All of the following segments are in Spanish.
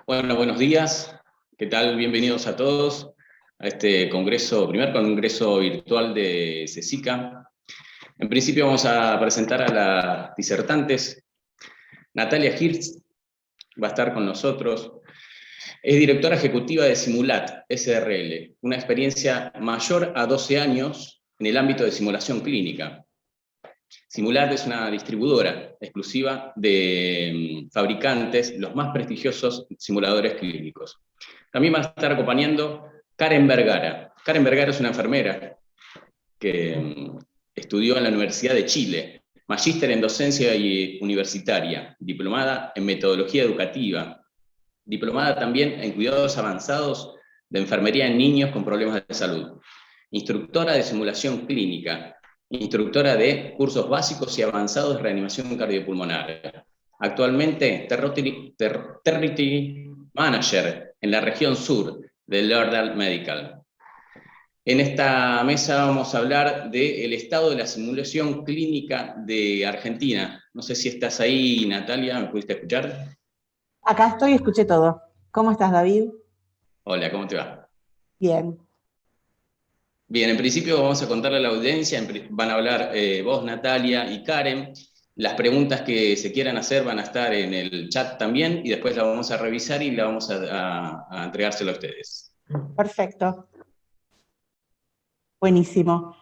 Bueno, buenos días. ¿Qué tal? Bienvenidos a todos a este primer congreso virtual de CECICA. En principio vamos a presentar a las disertantes. Natalia Hirst va a estar con nosotros. Es directora ejecutiva de Simulat, SRL, una experiencia mayor a 12 años en el ámbito de simulación clínica. Simulat es una distribuidora exclusiva de fabricantes, los más prestigiosos simuladores clínicos. También va a estar acompañando Karen Vergara. Karen Vergara es una enfermera que estudió en la Universidad de Chile, magíster en docencia universitaria, diplomada en metodología educativa, diplomada también en cuidados avanzados de enfermería en niños con problemas de salud, instructora de simulación clínica, instructora de cursos básicos y avanzados de reanimación cardiopulmonar. Actualmente, Territory Manager en la región sur de Lauderdale Medical. En esta mesa vamos a hablar del estado de la simulación clínica de Argentina. No sé si estás ahí, Natalia, ¿me pudiste escuchar? Acá estoy, escuché todo. ¿Cómo estás, David? Hola, ¿cómo te va? Bien. Bien, en principio vamos a contarle a la audiencia, van a hablar vos, Natalia y Karen. Las preguntas que se quieran hacer van a estar en el chat también y después la vamos a revisar y la vamos a entregárselo a ustedes. Perfecto. Buenísimo.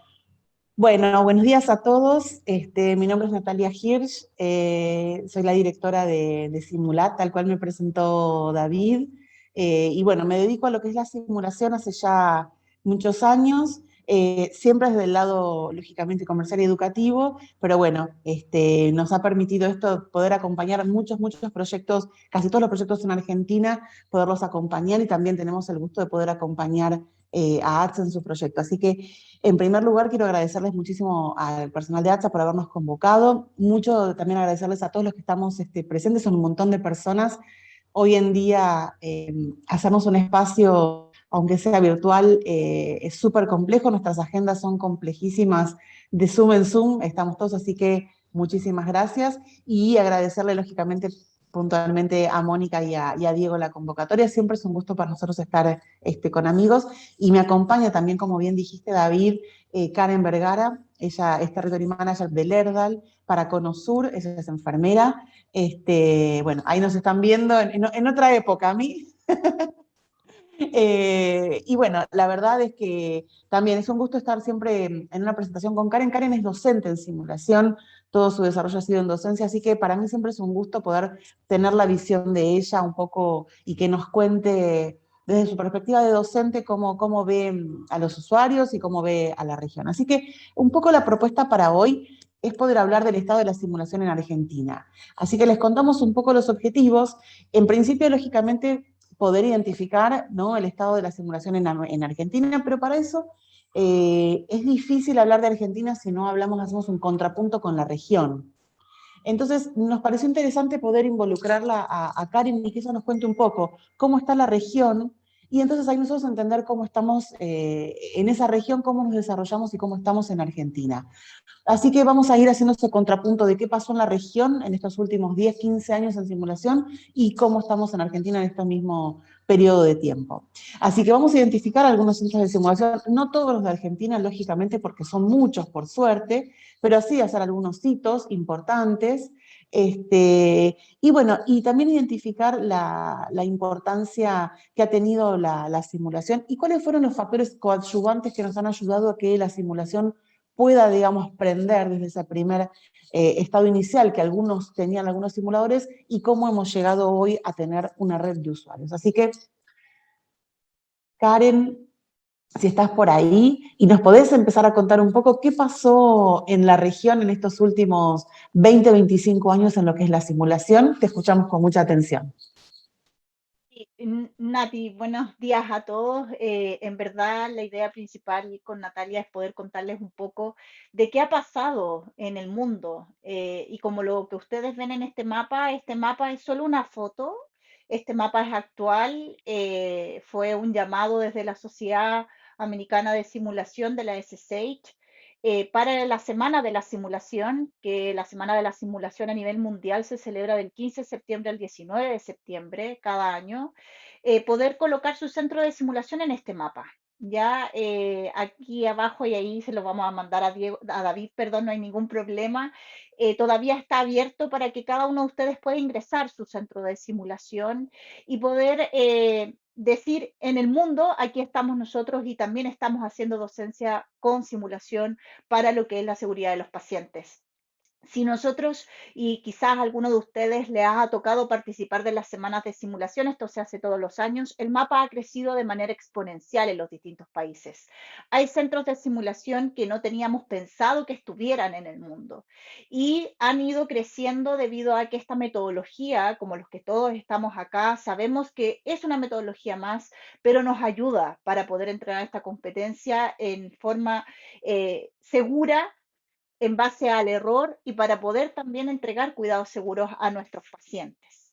Bueno, buenos días a todos. Mi nombre es Natalia Hirsch, soy la directora de Simulat, tal cual me presentó David. Y bueno, me dedico a lo que es la simulación hace ya muchos años, siempre desde el lado, lógicamente, comercial y educativo, pero bueno, nos ha permitido esto poder acompañar muchos proyectos, casi todos los proyectos en Argentina, poderlos acompañar y también tenemos el gusto de poder acompañar a ATS en su proyecto. Así que en primer lugar, quiero agradecerles muchísimo al personal de ATSA por habernos convocado, mucho también agradecerles a todos los que estamos presentes, son un montón de personas. Hoy en día, hacernos un espacio, aunque sea virtual, es súper complejo, nuestras agendas son complejísimas de Zoom en Zoom, estamos todos, así que muchísimas gracias y agradecerle lógicamente puntualmente a Mónica y a Diego la convocatoria. Siempre es un gusto para nosotros estar con amigos. Y me acompaña también, como bien dijiste, David, Karen Vergara. Ella es Territory Manager de Lauderdale para Conosur, ella es enfermera. Bueno, ahí nos están viendo en otra época. A mí y bueno, la verdad es que también es un gusto estar siempre en una presentación con Karen. Karen es docente en simulación, todo su desarrollo ha sido en docencia, así que para mí siempre es un gusto poder tener la visión de ella un poco y que nos cuente desde su perspectiva de docente cómo ve a los usuarios y cómo ve a la región. Así que un poco la propuesta para hoy es poder hablar del estado de la simulación en Argentina. Así que les contamos un poco los objetivos. En principio, lógicamente, poder identificar, ¿no?, el estado de la simulación en Argentina, pero para eso es difícil hablar de Argentina si no hacemos un contrapunto con la región. Entonces, nos pareció interesante poder involucrarla a Karen y que ella nos cuente un poco cómo está la región, y entonces ahí nosotros entender cómo estamos en esa región, cómo nos desarrollamos y cómo estamos en Argentina. Así que vamos a ir haciendo ese contrapunto de qué pasó en la región en estos últimos 10, 15 años en simulación y cómo estamos en Argentina en este mismo periodo de tiempo. Así que vamos a identificar algunos centros de simulación, no todos los de Argentina, lógicamente, porque son muchos, por suerte, pero sí hacer algunos hitos importantes. Y bueno, y también identificar la importancia que ha tenido la simulación y cuáles fueron los factores coadyuvantes que nos han ayudado a que la simulación pueda, digamos, prender desde ese primer estado inicial que algunos tenían algunos simuladores y cómo hemos llegado hoy a tener una red de usuarios. Así que, Karen, si estás por ahí y nos podés empezar a contar un poco qué pasó en la región en estos últimos 20, 25 años en lo que es la simulación, te escuchamos con mucha atención. Sí, Nati, buenos días a todos. En verdad, la idea principal con Natalia es poder contarles un poco de qué ha pasado en el mundo. Y como lo que ustedes ven en este mapa es solo una foto, este mapa es actual, fue un llamado desde la Sociedad Americana de Simulación de la SSH. para la Semana de la Simulación, que la Semana de la Simulación a nivel mundial se celebra del 15 de septiembre al 19 de septiembre cada año, poder colocar su centro de simulación en este mapa. Ya aquí abajo y ahí se lo vamos a mandar a David, perdón, no hay ningún problema. Todavía está abierto para que cada uno de ustedes pueda ingresar su centro de simulación y poder decir en el mundo, aquí estamos nosotros y también estamos haciendo docencia con simulación para lo que es la seguridad de los pacientes. Si nosotros, y quizás a alguno de ustedes le ha tocado participar de las semanas de simulación, esto se hace todos los años, el mapa ha crecido de manera exponencial en los distintos países. Hay centros de simulación que no teníamos pensado que estuvieran en el mundo y han ido creciendo debido a que esta metodología, como los que todos estamos acá, sabemos que es una metodología más, pero nos ayuda para poder entrenar esta competencia en forma segura en base al error y para poder también entregar cuidados seguros a nuestros pacientes.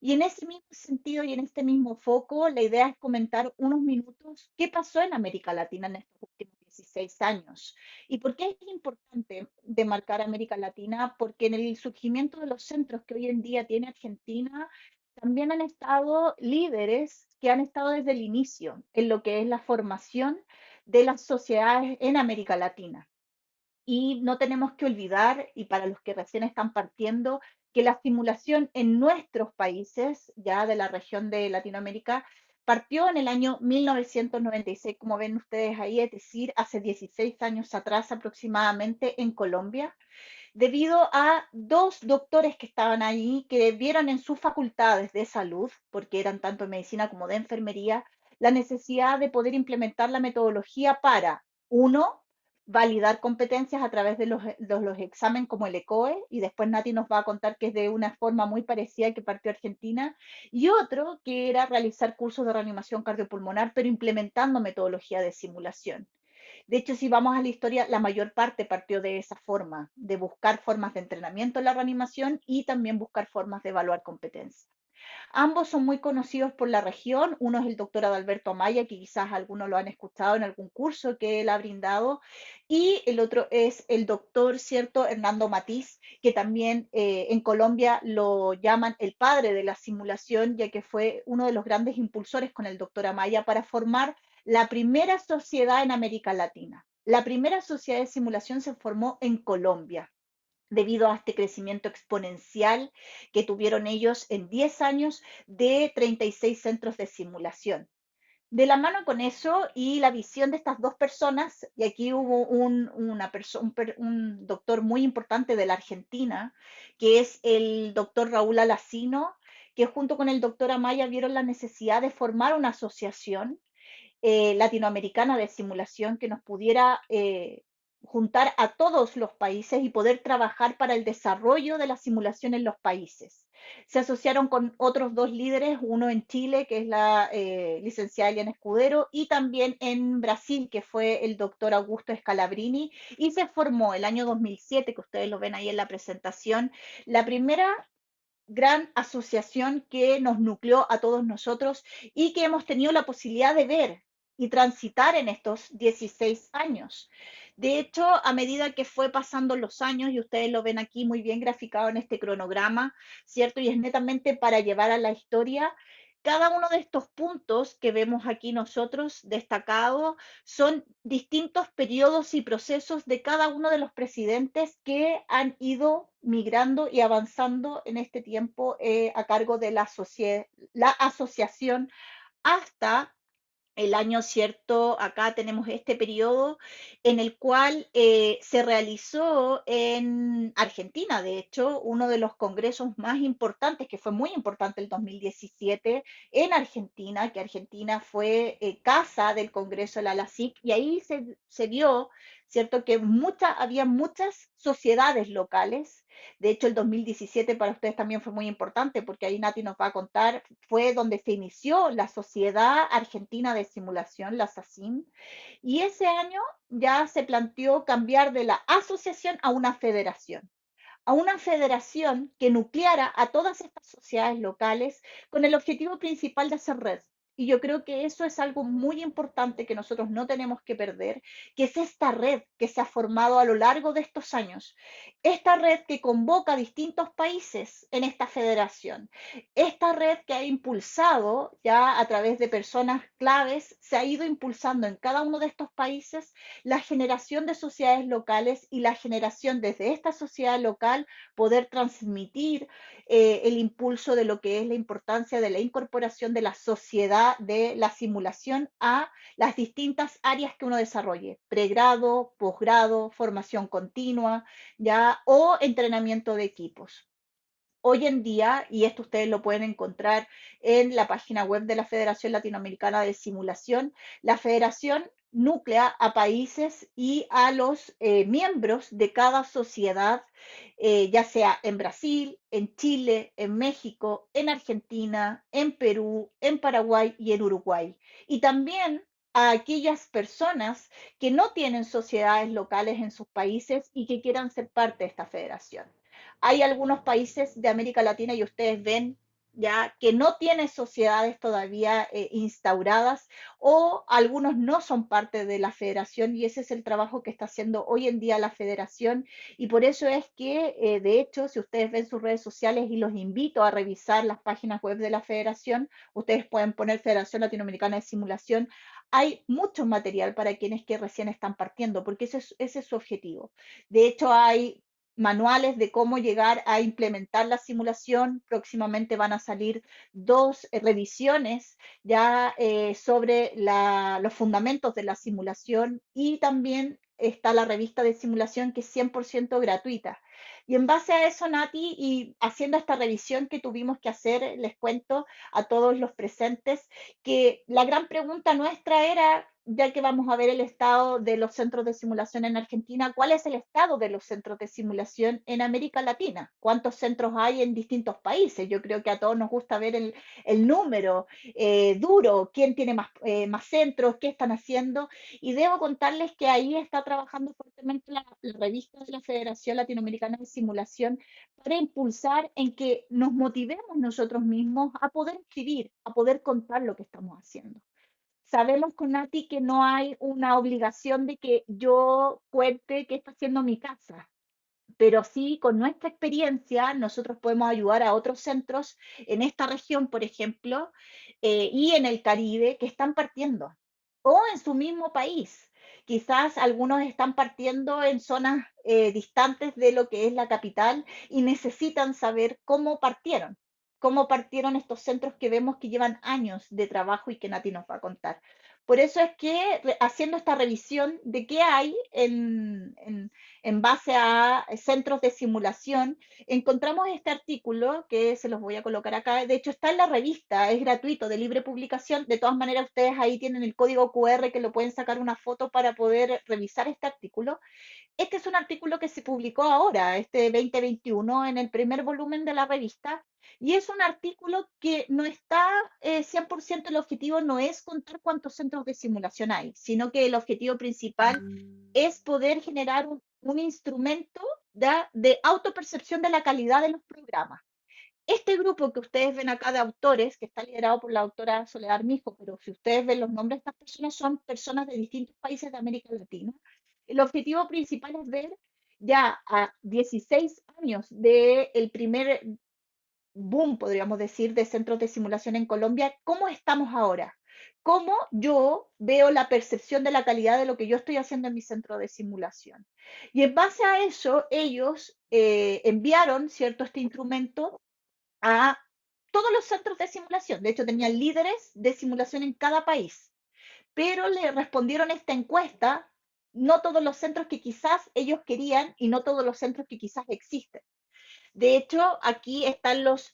Y en ese mismo sentido y en este mismo foco, la idea es comentar unos minutos qué pasó en América Latina en estos últimos 16 años. ¿Y por qué es importante demarcar América Latina? Porque en el surgimiento de los centros que hoy en día tiene Argentina, también han estado líderes que han estado desde el inicio en lo que es la formación de las sociedades en América Latina. Y no tenemos que olvidar, y para los que recién están partiendo, que la simulación en nuestros países, ya de la región de Latinoamérica, partió en el año 1996, como ven ustedes ahí, es decir, hace 16 años atrás aproximadamente en Colombia, debido a dos doctores que estaban allí que vieron en sus facultades de salud, porque eran tanto de medicina como de enfermería, la necesidad de poder implementar la metodología para, uno, validar competencias a través de los exámenes como el ECOE, y después Nati nos va a contar que es de una forma muy parecida que partió Argentina, y otro que era realizar cursos de reanimación cardiopulmonar, pero implementando metodología de simulación. De hecho, si vamos a la historia, la mayor parte partió de esa forma, de buscar formas de entrenamiento en la reanimación y también buscar formas de evaluar competencias. Ambos son muy conocidos por la región. Uno es el doctor Adalberto Amaya, que quizás algunos lo han escuchado en algún curso que él ha brindado, y el otro es el doctor, ¿cierto?, Hernando Matiz, que también en Colombia lo llaman el padre de la simulación, ya que fue uno de los grandes impulsores con el doctor Amaya para formar la primera sociedad en América Latina. La primera sociedad de simulación se formó en Colombia debido a este crecimiento exponencial que tuvieron ellos en 10 años de 36 centros de simulación. De la mano con eso y la visión de estas dos personas, y aquí hubo un doctor muy importante de la Argentina, que es el doctor Raúl Alacino, que junto con el doctor Amaya vieron la necesidad de formar una asociación latinoamericana de simulación que nos pudiera juntar a todos los países y poder trabajar para el desarrollo de la simulación en los países. Se asociaron con otros dos líderes, uno en Chile, que es la licenciada Eliana Escudero, y también en Brasil, que fue el doctor Augusto Scalabrini, y se formó el año 2007, que ustedes lo ven ahí en la presentación, la primera gran asociación que nos nucleó a todos nosotros y que hemos tenido la posibilidad de ver y transitar en estos 16 años. De hecho, a medida que fue pasando los años, y ustedes lo ven aquí muy bien graficado en este cronograma, ¿cierto? Y es netamente para llevar a la historia, cada uno de estos puntos que vemos aquí nosotros destacados son distintos periodos y procesos de cada uno de los presidentes que han ido migrando y avanzando en este tiempo a cargo de la asociación hasta el año, ¿cierto? Acá tenemos este periodo en el cual se realizó en Argentina, de hecho, uno de los congresos más importantes, que fue muy importante el 2017 en Argentina, que Argentina fue casa del Congreso de la LASIK, y ahí se vio, ¿cierto?, que había muchas sociedades locales. De hecho, el 2017 para ustedes también fue muy importante porque ahí Nati nos va a contar, fue donde se inició la Sociedad Argentina de Simulación, la SACIM, y ese año ya se planteó cambiar de la asociación a una federación que nucleara a todas estas sociedades locales con el objetivo principal de hacer red, Y yo creo que eso es algo muy importante que nosotros no tenemos que perder, que es esta red que se ha formado a lo largo de estos años. Esta red que convoca a distintos países en esta federación. Esta red que ha impulsado ya a través de personas claves, se ha ido impulsando en cada uno de estos países la generación de sociedades locales y la generación desde esta sociedad local poder transmitir el impulso de lo que es la importancia de la incorporación de la sociedad de la simulación a las distintas áreas que uno desarrolle, pregrado, posgrado, formación continua, ya, o entrenamiento de equipos. Hoy en día, y esto ustedes lo pueden encontrar en la página web de la Federación Latinoamericana de Simulación, la federación núclea a países y a los miembros de cada sociedad, ya sea en Brasil, en Chile, en México, en Argentina, en Perú, en Paraguay y en Uruguay. Y también a aquellas personas que no tienen sociedades locales en sus países y que quieran ser parte de esta federación. Hay algunos países de América Latina y ustedes ven ya que no tienen sociedades todavía instauradas o algunos no son parte de la federación y ese es el trabajo que está haciendo hoy en día la federación y por eso es que de hecho si ustedes ven sus redes sociales y los invito a revisar las páginas web de la federación, ustedes pueden poner Federación Latinoamericana de Simulación, hay mucho material para quienes que recién están partiendo porque ese es su objetivo. De hecho hay manuales de cómo llegar a implementar la simulación. Próximamente van a salir 2 revisiones ya sobre los fundamentos de la simulación y también está la revista de simulación que es 100% gratuita. Y en base a eso, Nati, y haciendo esta revisión que tuvimos que hacer, les cuento a todos los presentes que la gran pregunta nuestra era, ya que vamos a ver el estado de los centros de simulación en Argentina, ¿cuál es el estado de los centros de simulación en América Latina? ¿Cuántos centros hay en distintos países? Yo creo que a todos nos gusta ver el número duro, quién tiene más centros, qué están haciendo. Y debo contarles que ahí está trabajando fuertemente la revista de la Federación Latinoamericana de Simulación para impulsar en que nos motivemos nosotros mismos a poder escribir, a poder contar lo que estamos haciendo. Sabemos con Nati que no hay una obligación de que yo cuente qué está haciendo mi casa, pero sí con nuestra experiencia nosotros podemos ayudar a otros centros en esta región, por ejemplo, y en el Caribe que están partiendo, o en su mismo país. Quizás algunos están partiendo en zonas distantes de lo que es la capital y necesitan saber cómo partieron estos centros que vemos que llevan años de trabajo y que Nati nos va a contar. Por eso es que haciendo esta revisión de qué hay en base a centros de simulación, encontramos este artículo que se los voy a colocar acá. De hecho, está en la revista, es gratuito, de libre publicación. De todas maneras, ustedes ahí tienen el código QR que lo pueden sacar una foto para poder revisar este artículo. Este es un artículo que se publicó ahora, este 2021, en el primer volumen de la revista, y es un artículo que no está 100%, el objetivo no es contar cuántos centros de simulación hay, sino que el objetivo principal es poder generar un instrumento de autopercepción de la calidad de los programas. Este grupo que ustedes ven acá de autores, que está liderado por la doctora Soledad Armijo, pero si ustedes ven los nombres de estas personas, son personas de distintos países de América Latina. El objetivo principal es ver ya a 16 años del primer boom, podríamos decir, de centros de simulación en Colombia, ¿cómo estamos ahora? ¿Cómo yo veo la percepción de la calidad de lo que yo estoy haciendo en mi centro de simulación? Y en base a eso, ellos enviaron, ¿cierto?, este instrumento a todos los centros de simulación. De hecho, tenían líderes de simulación en cada país, pero le respondieron esta encuesta, no todos los centros que quizás ellos querían y no todos los centros que quizás existen. De hecho, aquí están los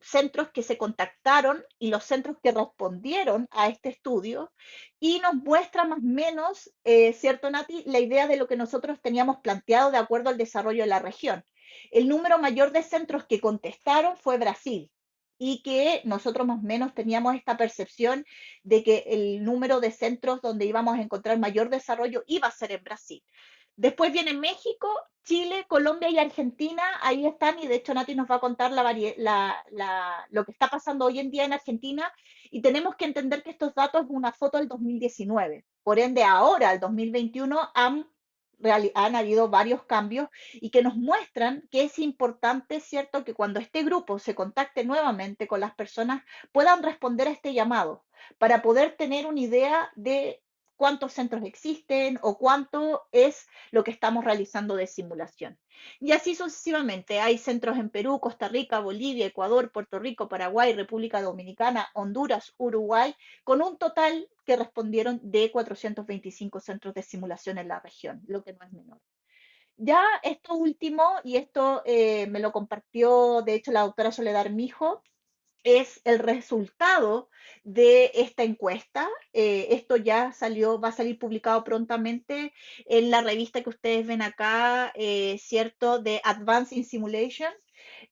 centros que se contactaron y los centros que respondieron a este estudio y nos muestra más o menos, ¿cierto, Nati?, la idea de lo que nosotros teníamos planteado de acuerdo al desarrollo de la región. El número mayor de centros que contestaron fue Brasil y que nosotros más o menos teníamos esta percepción de que el número de centros donde íbamos a encontrar mayor desarrollo iba a ser en Brasil. Después viene México, Chile, Colombia y Argentina, ahí están, y de hecho Nati nos va a contar lo que está pasando hoy en día en Argentina, y tenemos que entender que estos datos es una foto del 2019. Por ende, ahora, el 2021, han habido varios cambios y que nos muestran que es importante, ¿cierto?, que cuando este grupo se contacte nuevamente con las personas puedan responder a este llamado para poder tener una idea de cuántos centros existen o cuánto es lo que estamos realizando de simulación. Y así sucesivamente. Hay centros en Perú, Costa Rica, Bolivia, Ecuador, Puerto Rico, Paraguay, República Dominicana, Honduras, Uruguay, con un total que respondieron de 425 centros de simulación en la región, lo que no es menor. Ya esto último, y esto me lo compartió de hecho la doctora Soledad Mijo, es el resultado de esta encuesta. Esto ya salió, va a salir publicado prontamente en la revista que ustedes ven acá, ¿cierto? De Advanced in Simulation.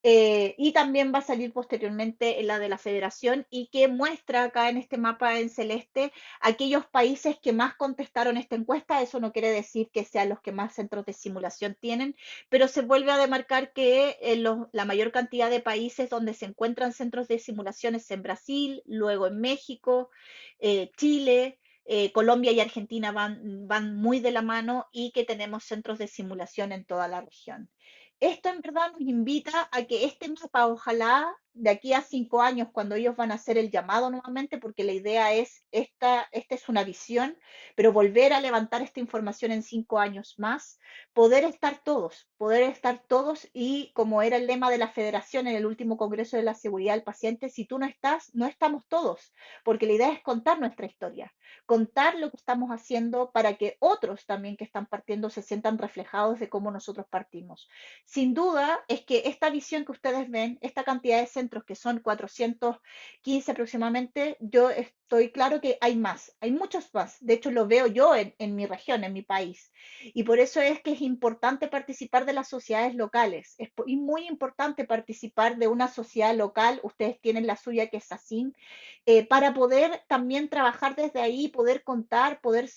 Y también va a salir posteriormente en la de la Federación y que muestra acá en este mapa en celeste aquellos países que más contestaron esta encuesta. Eso no quiere decir que sean los que más centros de simulación tienen, pero se vuelve a demarcar que la mayor cantidad de países donde se encuentran centros de simulación es en Brasil, luego en México, Chile, Colombia y Argentina van muy de la mano y que tenemos centros de simulación en toda la región. Esto en verdad nos invita a que este mapa, ojalá de aquí a 5 años, cuando ellos van a hacer el llamado nuevamente, porque la idea es, esta es una visión, pero volver a levantar esta información en 5 años más, poder estar todos y como era el lema de la federación en el último Congreso de la Seguridad del Paciente, si tú no estás, no estamos todos, porque la idea es contar nuestra historia, contar lo que estamos haciendo para que otros también que están partiendo se sientan reflejados de cómo nosotros partimos. Sin duda es que esta visión que ustedes ven, esta cantidad de centros que son 415 aproximadamente, yo estoy claro que hay más, hay muchos más. De hecho, lo veo yo en mi región, en mi país. Y por eso es que es importante participar de las sociedades locales. Es muy importante participar de una sociedad local. Ustedes tienen la suya que es SACIM, para poder también trabajar desde ahí, poder contar, poder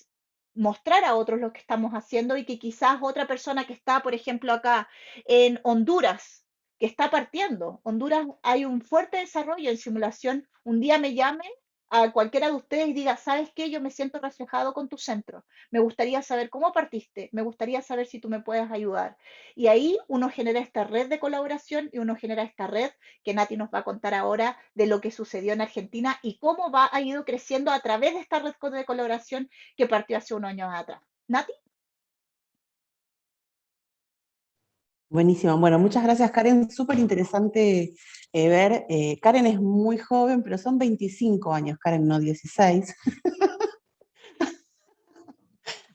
mostrar a otros lo que estamos haciendo y que quizás otra persona que está, por ejemplo, acá en Honduras, que está partiendo. Honduras hay un fuerte desarrollo en simulación. Un día me llame a cualquiera de ustedes y diga, ¿sabes qué? Yo me siento reflejado con tu centro. Me gustaría saber cómo partiste. Me gustaría saber si tú me puedes ayudar. Y ahí uno genera esta red de colaboración y uno genera esta red que Nati nos va a contar ahora de lo que sucedió en Argentina y cómo ha ido creciendo a través de esta red de colaboración que partió hace unos años atrás. Nati. Buenísimo. Bueno, muchas gracias, Karen. Súper interesante ver. Karen es muy joven, pero son 25 años, Karen, no 16.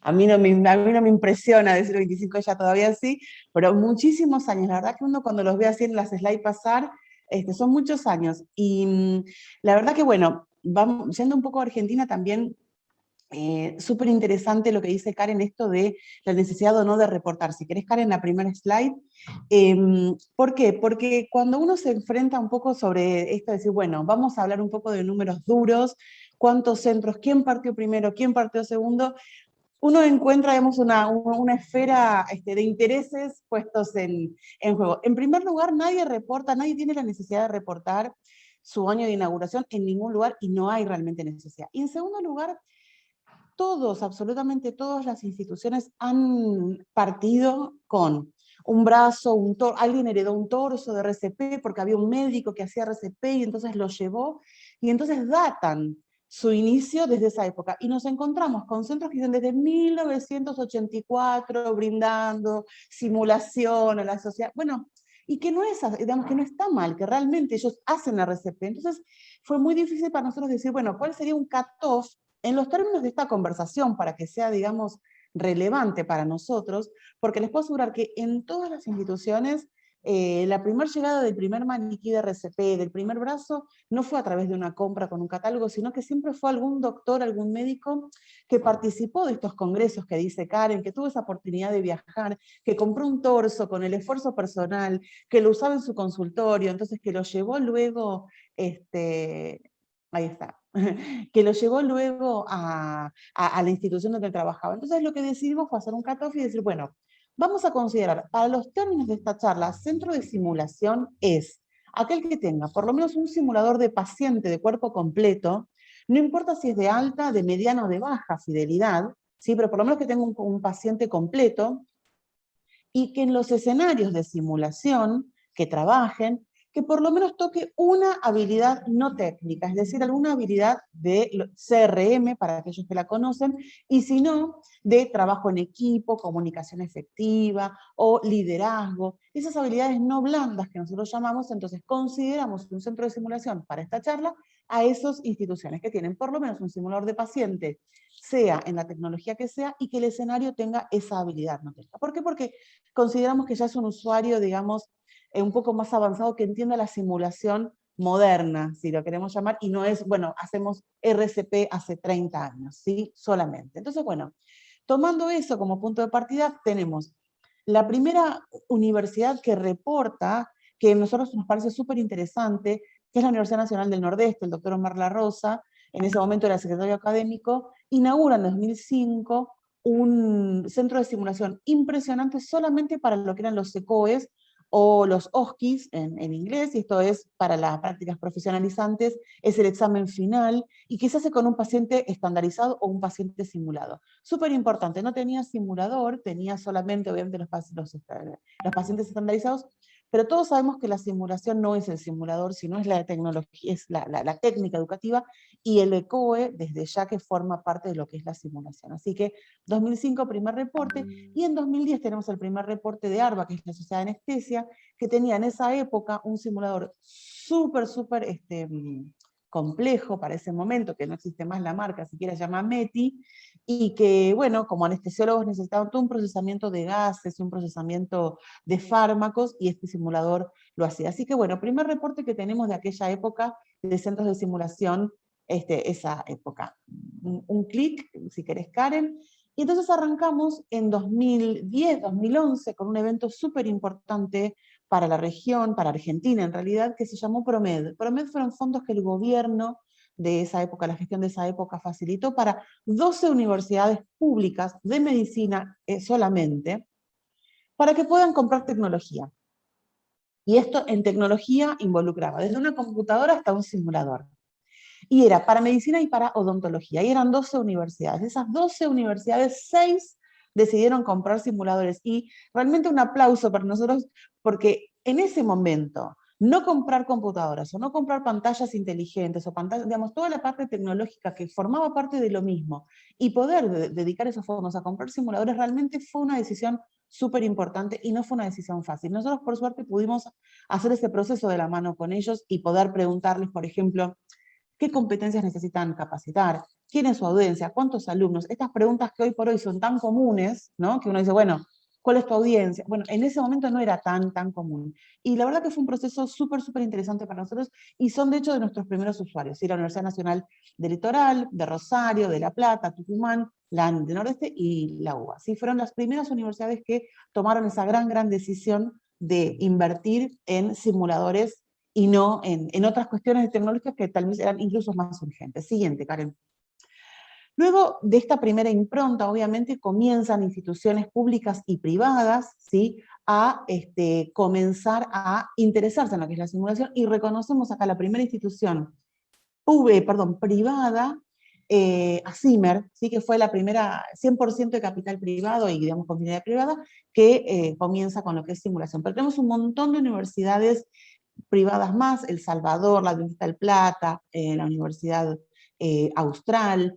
A mí no me impresiona decir 25, ella todavía sí, pero muchísimos años. La verdad que uno cuando los ve así en las slides pasar, son muchos años. Y la verdad que, bueno, vamos, yendo un poco a Argentina también, súper interesante lo que dice Karen, esto de la necesidad o no de reportar. Si querés, Karen, la primera slide. ¿Por qué? Porque cuando uno se enfrenta un poco sobre esto de decir, bueno, vamos a hablar un poco de números duros, cuántos centros, quién partió primero, quién partió segundo, uno encuentra, digamos, una esfera de intereses puestos en juego. En primer lugar, nadie reporta, nadie tiene la necesidad de reportar su año de inauguración en ningún lugar y no hay realmente necesidad. Y en segundo lugar, todos, absolutamente todas las instituciones han partido con un brazo, alguien heredó un torso de RCP porque había un médico que hacía RCP y entonces lo llevó, y entonces datan su inicio desde esa época. Y nos encontramos con centros que dicen desde 1984 brindando simulación a la sociedad. Bueno, y que no es, digamos, que no está mal, que realmente ellos hacen RCP. Entonces fue muy difícil para nosotros decir, bueno, ¿cuál sería un cutoff en los términos de esta conversación para que sea, digamos, relevante para nosotros? Porque les puedo asegurar que en todas las instituciones la primera llegada del primer maniquí de RCP, del primer brazo, no fue a través de una compra con un catálogo, sino que siempre fue algún doctor, algún médico que participó de estos congresos que dice Karen, que tuvo esa oportunidad de viajar, que compró un torso con el esfuerzo personal, que lo usaba en su consultorio, entonces que lo llevó luego, ahí está, que lo llevó luego a la institución donde trabajaba. Entonces lo que decidimos fue hacer un cut-off y decir, bueno, vamos a considerar, para los términos de esta charla, centro de simulación es aquel que tenga por lo menos un simulador de paciente de cuerpo completo, no importa si es de alta, de mediana o de baja fidelidad, ¿sí? Pero por lo menos que tenga un paciente completo, y que en los escenarios de simulación que trabajen, que por lo menos toque una habilidad no técnica, es decir, alguna habilidad de CRM, para aquellos que la conocen, y si no, de trabajo en equipo, comunicación efectiva o liderazgo, esas habilidades no blandas que nosotros llamamos. Entonces consideramos un centro de simulación para esta charla a esas instituciones que tienen por lo menos un simulador de paciente, sea en la tecnología que sea, y que el escenario tenga esa habilidad no técnica. ¿Por qué? Porque consideramos que ya es un usuario, digamos, un poco más avanzado, que entienda la simulación moderna, si lo queremos llamar, y no es, bueno, hacemos RCP hace 30 años, ¿sí? Solamente. Entonces, bueno, tomando eso como punto de partida, tenemos la primera universidad que reporta, que a nosotros nos parece súper interesante, que es la Universidad Nacional del Nordeste. El doctor Omar La Rosa, en ese momento era secretario académico, inaugura en 2005 un centro de simulación impresionante solamente para lo que eran los SECOES o los OSCEs en inglés, y esto es para las prácticas profesionalizantes, es el examen final, y que se hace con un paciente estandarizado o un paciente simulado. Súper importante, no tenía simulador, tenía solamente obviamente los pacientes estandarizados, pero todos sabemos que la simulación no es el simulador, sino es la tecnología, es la técnica educativa, y el ECOE desde ya que forma parte de lo que es la simulación. Así que 2005 primer reporte, y en 2010 tenemos el primer reporte de ARBA, que es la Sociedad de Anestesia, que tenía en esa época un simulador súper complejo para ese momento, que no existe más la marca, siquiera se llama METI, y que, bueno, como anestesiólogos necesitaban todo un procesamiento de gases, un procesamiento de fármacos, y este simulador lo hacía. Así que, bueno, primer reporte que tenemos de aquella época de centros de simulación, esa época. Un clic, si querés, Karen. Y entonces arrancamos en 2010, 2011, con un evento súper importante para la región, para Argentina en realidad, que se llamó PROMED. PROMED fueron fondos que el gobierno de esa época, la gestión de esa época, facilitó para 12 universidades públicas de medicina solamente, para que puedan comprar tecnología. Y esto en tecnología involucraba desde una computadora hasta un simulador. Y era para medicina y para odontología. Y eran 12 universidades. De esas 12 universidades, 6 decidieron comprar simuladores. Y realmente un aplauso para nosotros, porque en ese momento, no comprar computadoras o no comprar pantallas inteligentes o pantallas, digamos, toda la parte tecnológica que formaba parte de lo mismo, y poder dedicar esos fondos a comprar simuladores, realmente fue una decisión súper importante y no fue una decisión fácil. Nosotros, por suerte, pudimos hacer ese proceso de la mano con ellos y poder preguntarles, por ejemplo, ¿qué competencias necesitan capacitar? ¿Quién es su audiencia? ¿Cuántos alumnos? Estas preguntas que hoy por hoy son tan comunes, ¿no? Que uno dice, bueno, ¿cuál es tu audiencia? Bueno, en ese momento no era tan común. Y la verdad que fue un proceso súper interesante para nosotros, y son de hecho de nuestros primeros usuarios, ¿sí? La Universidad Nacional del Litoral, de Rosario, de La Plata, Tucumán, la del Nordeste y la UBA. ¿Sí? Fueron las primeras universidades que tomaron esa gran decisión de invertir en simuladores y no en otras cuestiones tecnológicas que tal vez eran incluso más urgentes. Siguiente, Karen. Luego de esta primera impronta, obviamente, comienzan instituciones públicas y privadas, ¿sí?, a comenzar a interesarse en lo que es la simulación, y reconocemos acá la primera institución privada, ASIMER, ¿sí?, que fue la primera 100% de capital privado y, digamos, con finalidad privada, que comienza con lo que es simulación. Pero tenemos un montón de universidades privadas más, El Salvador, la Universidad del Plata, la Universidad Austral,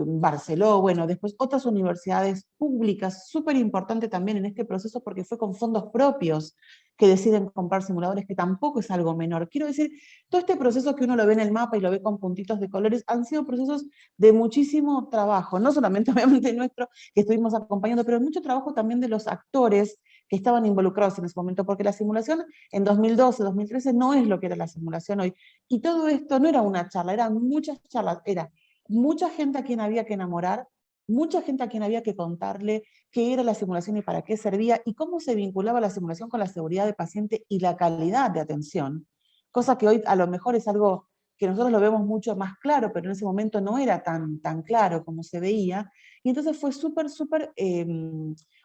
Barceló, bueno, después otras universidades públicas, súper importante también en este proceso, porque fue con fondos propios que deciden comprar simuladores, que tampoco es algo menor. Quiero decir, todo este proceso que uno lo ve en el mapa y lo ve con puntitos de colores, han sido procesos de muchísimo trabajo, no solamente obviamente nuestro, que estuvimos acompañando, pero mucho trabajo también de los actores que estaban involucrados en ese momento, porque la simulación en 2012, 2013 no es lo que era la simulación hoy. Y todo esto no era una charla, eran muchas charlas, era mucha gente a quien había que enamorar, mucha gente a quien había que contarle qué era la simulación y para qué servía, y cómo se vinculaba la simulación con la seguridad del paciente y la calidad de atención, cosa que hoy a lo mejor es algo que nosotros lo vemos mucho más claro, pero en ese momento no era tan claro como se veía, y entonces fue súper,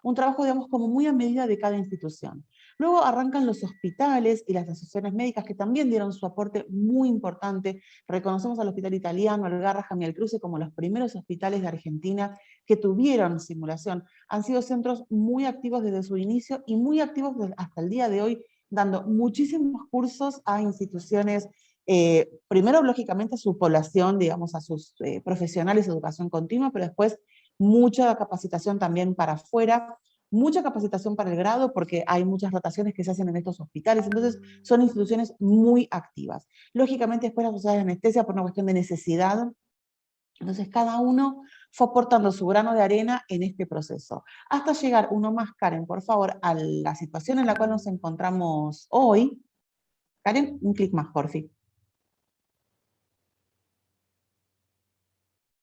un trabajo, digamos, como muy a medida de cada institución. Luego arrancan los hospitales y las asociaciones médicas que también dieron su aporte muy importante. Reconocemos al Hospital Italiano, al Garrahan y al Cruce como los primeros hospitales de Argentina que tuvieron simulación. Han sido centros muy activos desde su inicio y muy activos hasta el día de hoy, dando muchísimos cursos a instituciones, primero lógicamente a su población, digamos, a sus profesionales de educación continua, pero después mucha capacitación también para afuera, mucha capacitación para el grado, porque hay muchas rotaciones que se hacen en estos hospitales, entonces son instituciones muy activas. Lógicamente después las sociedades de anestesia por una cuestión de necesidad, entonces cada uno fue aportando su grano de arena en este proceso, hasta llegar uno más, Karen, por favor, a la situación en la cual nos encontramos hoy. Karen, un clic más, por fin.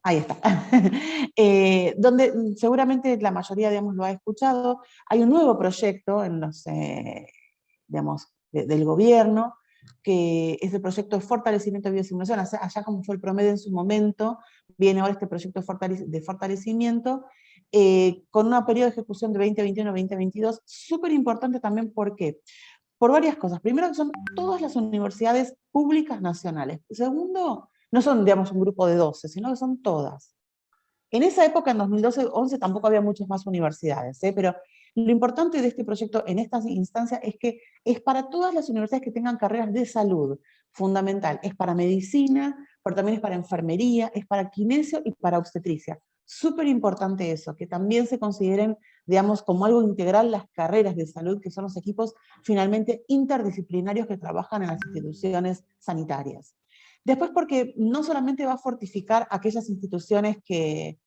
Ahí está. Donde seguramente la mayoría, digamos, lo ha escuchado. Hay un nuevo proyecto en los, digamos, del gobierno, que es el proyecto de fortalecimiento de biosimulación, allá como fue el promedio en su momento, viene ahora este proyecto de fortalecimiento, con un periodo de ejecución de 2021-2022, súper importante también, ¿por qué? Por varias cosas. Primero, que son todas las universidades públicas nacionales. Segundo, no son, digamos, un grupo de 12, sino que son todas. En esa época, en 2012-11, tampoco había muchas más universidades, pero lo importante de este proyecto en estas instancias es que es para todas las universidades que tengan carreras de salud, fundamental. Es para medicina, pero también es para enfermería, es para kinesio y para obstetricia. Súper importante eso, que también se consideren, digamos, como algo integral las carreras de salud, que son los equipos finalmente interdisciplinarios que trabajan en las instituciones sanitarias. Después porque no solamente va a fortificar aquellas instituciones que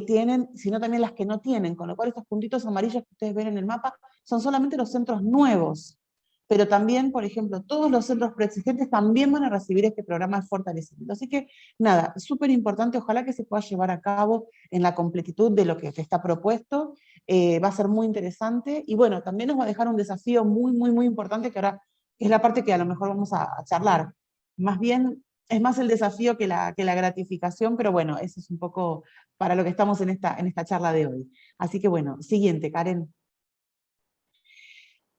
tienen, sino también las que no tienen, con lo cual estos puntitos amarillos que ustedes ven en el mapa son solamente los centros nuevos, pero también, por ejemplo, todos los centros preexistentes también van a recibir este programa de fortalecimiento. Así que, nada, súper importante, ojalá que se pueda llevar a cabo en la completitud de lo que está propuesto, va a ser muy interesante, y bueno, también nos va a dejar un desafío muy importante, que ahora es la parte que a lo mejor vamos a charlar. Más bien, es más el desafío que la gratificación, pero bueno, eso es un poco para lo que estamos en esta charla de hoy. Así que bueno, siguiente, Karen.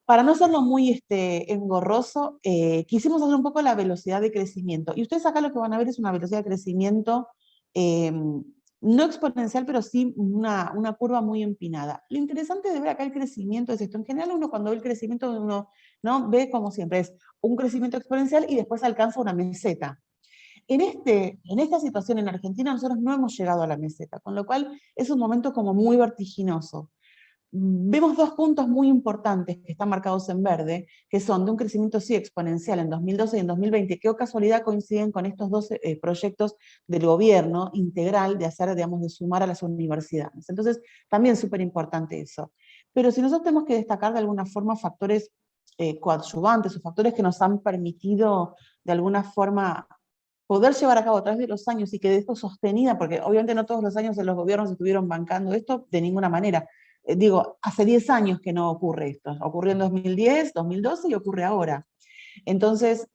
Para no hacerlo muy engorroso, quisimos hacer un poco la velocidad de crecimiento. Y ustedes acá lo que van a ver es una velocidad de crecimiento no exponencial, pero sí una curva muy empinada. Lo interesante de ver acá el crecimiento es esto. En general uno cuando ve el crecimiento, uno, ¿no?, ve como siempre, es un crecimiento exponencial y después alcanza una meseta. En esta situación en Argentina nosotros no hemos llegado a la meseta, con lo cual es un momento como muy vertiginoso. Vemos dos puntos muy importantes que están marcados en verde, que son de un crecimiento sí exponencial en 2012 y en 2020, que casualidad coinciden con estos dos proyectos del gobierno integral de hacer, digamos, de sumar a las universidades. Entonces, también súper importante eso. Pero si nosotros tenemos que destacar de alguna forma factores coadyuvantes o factores que nos han permitido de alguna forma poder llevar a cabo a través de los años y que de esto sostenida, porque obviamente no todos los años los gobiernos estuvieron bancando esto de ninguna manera. Digo, hace 10 años que no ocurre esto. Ocurrió en 2010, 2012 y ocurre ahora. Entonces,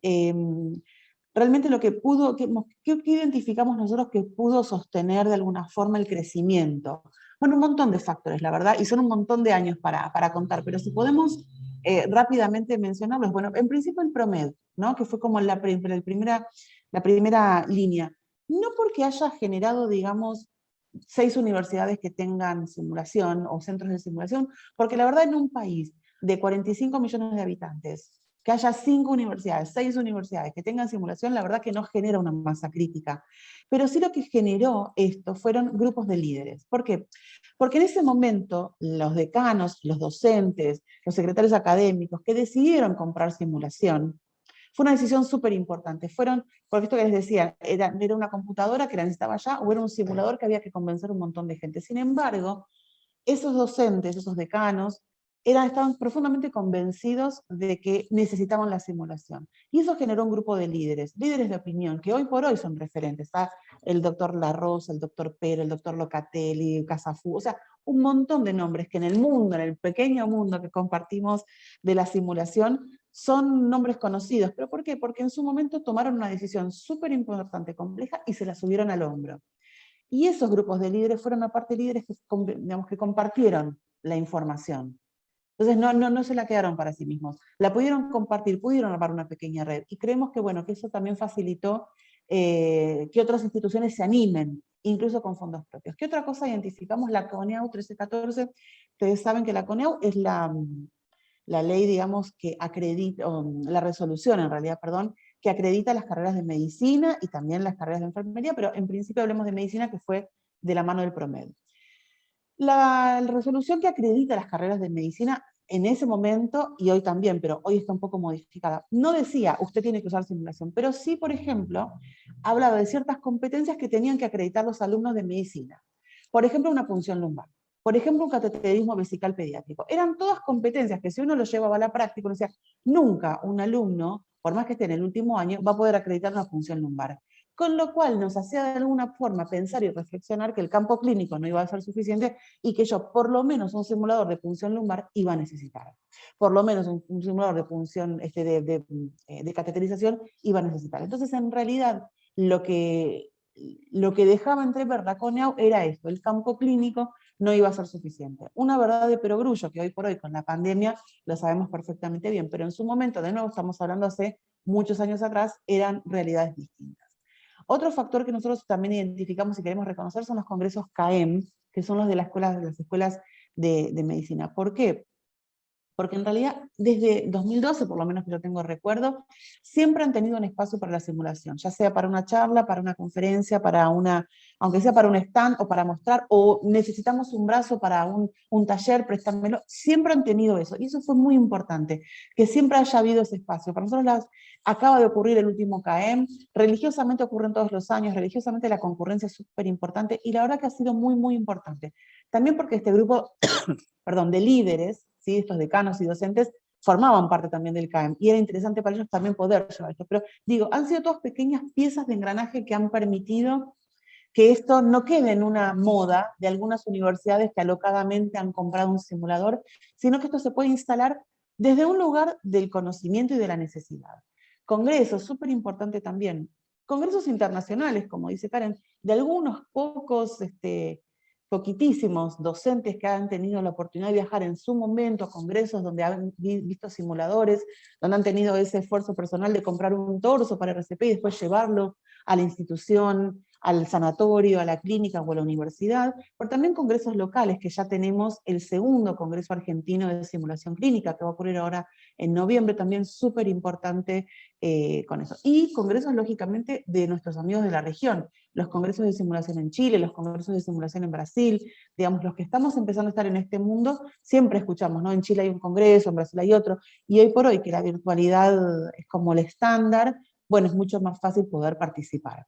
realmente lo que pudo, ¿qué identificamos nosotros que pudo sostener de alguna forma el crecimiento? Bueno, un montón de factores, la verdad, y son un montón de años para contar, pero si podemos rápidamente mencionarlos. Bueno, en principio el PROMED, ¿no?, que fue como la primera línea. No porque haya generado, digamos, 6 universidades que tengan simulación o centros de simulación, porque la verdad en un país de 45 millones de habitantes, que haya 5 universidades, 6 universidades que tengan simulación, la verdad que no genera una masa crítica. Pero sí lo que generó esto fueron grupos de líderes. ¿Por qué? Porque en ese momento los decanos, los docentes, los secretarios académicos que decidieron comprar simulación, fue una decisión súper importante. Fueron, por esto que les decía, era una computadora que la necesitaba ya, o era un simulador que había que convencer a un montón de gente. Sin embargo, esos docentes, esos decanos, estaban profundamente convencidos de que necesitaban la simulación. Y eso generó un grupo de líderes de opinión, que hoy por hoy son referentes. Está el doctor Larrosa, el doctor Pérez, el doctor Locatelli, Casafú, o sea, un montón de nombres que en el mundo, en el pequeño mundo que compartimos de la simulación, son nombres conocidos. ¿Pero por qué? Porque en su momento tomaron una decisión súper importante, compleja, y se la subieron al hombro. Y esos grupos de líderes fueron aparte líderes que, digamos, que compartieron la información. Entonces no se la quedaron para sí mismos, la pudieron compartir, pudieron armar una pequeña red, y creemos que, bueno, que eso también facilitó que otras instituciones se animen, incluso con fondos propios. ¿Qué otra cosa identificamos? La CONEAU 1314, ustedes saben que la CONEAU es la ley, digamos, que acredita, la resolución en realidad, perdón, que acredita las carreras de medicina y también las carreras de enfermería, pero en principio hablemos de medicina, que fue de la mano del promedio. La resolución que acredita las carreras de medicina en ese momento, y hoy también, pero hoy está un poco modificada, no decía usted tiene que usar simulación, pero sí, por ejemplo, hablaba de ciertas competencias que tenían que acreditar los alumnos de medicina. Por ejemplo, una punción lumbar. Por ejemplo, un cateterismo vesical pediátrico. Eran todas competencias que, si uno lo llevaba a la práctica, uno decía, nunca un alumno, por más que esté en el último año, va a poder acreditar una punción lumbar. Con lo cual nos hacía de alguna forma pensar y reflexionar que el campo clínico no iba a ser suficiente y que yo por lo menos un simulador de punción lumbar iba a necesitar. Por lo menos un simulador de punción de cateterización iba a necesitar. Entonces, en realidad, lo que dejaba entrever la CONEAU era esto: el campo clínico no iba a ser suficiente. Una verdad de perogrullo que hoy por hoy con la pandemia lo sabemos perfectamente bien, pero en su momento, de nuevo estamos hablando hace muchos años atrás, eran realidades distintas. Otro factor que nosotros también identificamos y queremos reconocer son los congresos CAEM, que son los de las escuelas de medicina. ¿Por qué? Porque en realidad desde 2012, por lo menos que yo tengo recuerdo, siempre han tenido un espacio para la simulación, ya sea para una charla, para una conferencia, aunque sea para un stand o para mostrar, o necesitamos un brazo para un taller, préstamelo, siempre han tenido eso, y eso fue muy importante, que siempre haya habido ese espacio. Para nosotros acaba de ocurrir el último CAEM, religiosamente ocurren todos los años, religiosamente la concurrencia es súper importante, y la verdad que ha sido muy, muy importante. También porque este grupo, perdón, de líderes, ¿sí? Estos decanos y docentes, formaban parte también del CAEM, y era interesante para ellos también poder llevar esto. Pero digo, han sido todas pequeñas piezas de engranaje que han permitido que esto no quede en una moda de algunas universidades que alocadamente han comprado un simulador, sino que esto se puede instalar desde un lugar del conocimiento y de la necesidad. Congresos, súper importante también. Congresos internacionales, como dice Karen, de algunos pocos, poquitísimos docentes que han tenido la oportunidad de viajar en su momento a congresos donde han visto simuladores, donde han tenido ese esfuerzo personal de comprar un torso para RCP y después llevarlo a la institución, al sanatorio, a la clínica o a la universidad, pero también congresos locales, que ya tenemos el segundo Congreso Argentino de Simulación Clínica, que va a ocurrir ahora en noviembre, también súper importante con eso. Y congresos, lógicamente, de nuestros amigos de la región, los congresos de simulación en Chile, los congresos de simulación en Brasil, digamos, los que estamos empezando a estar en este mundo, siempre escuchamos, ¿no? En Chile hay un congreso, en Brasil hay otro, y hoy por hoy, que la virtualidad es como el estándar, bueno, es mucho más fácil poder participar.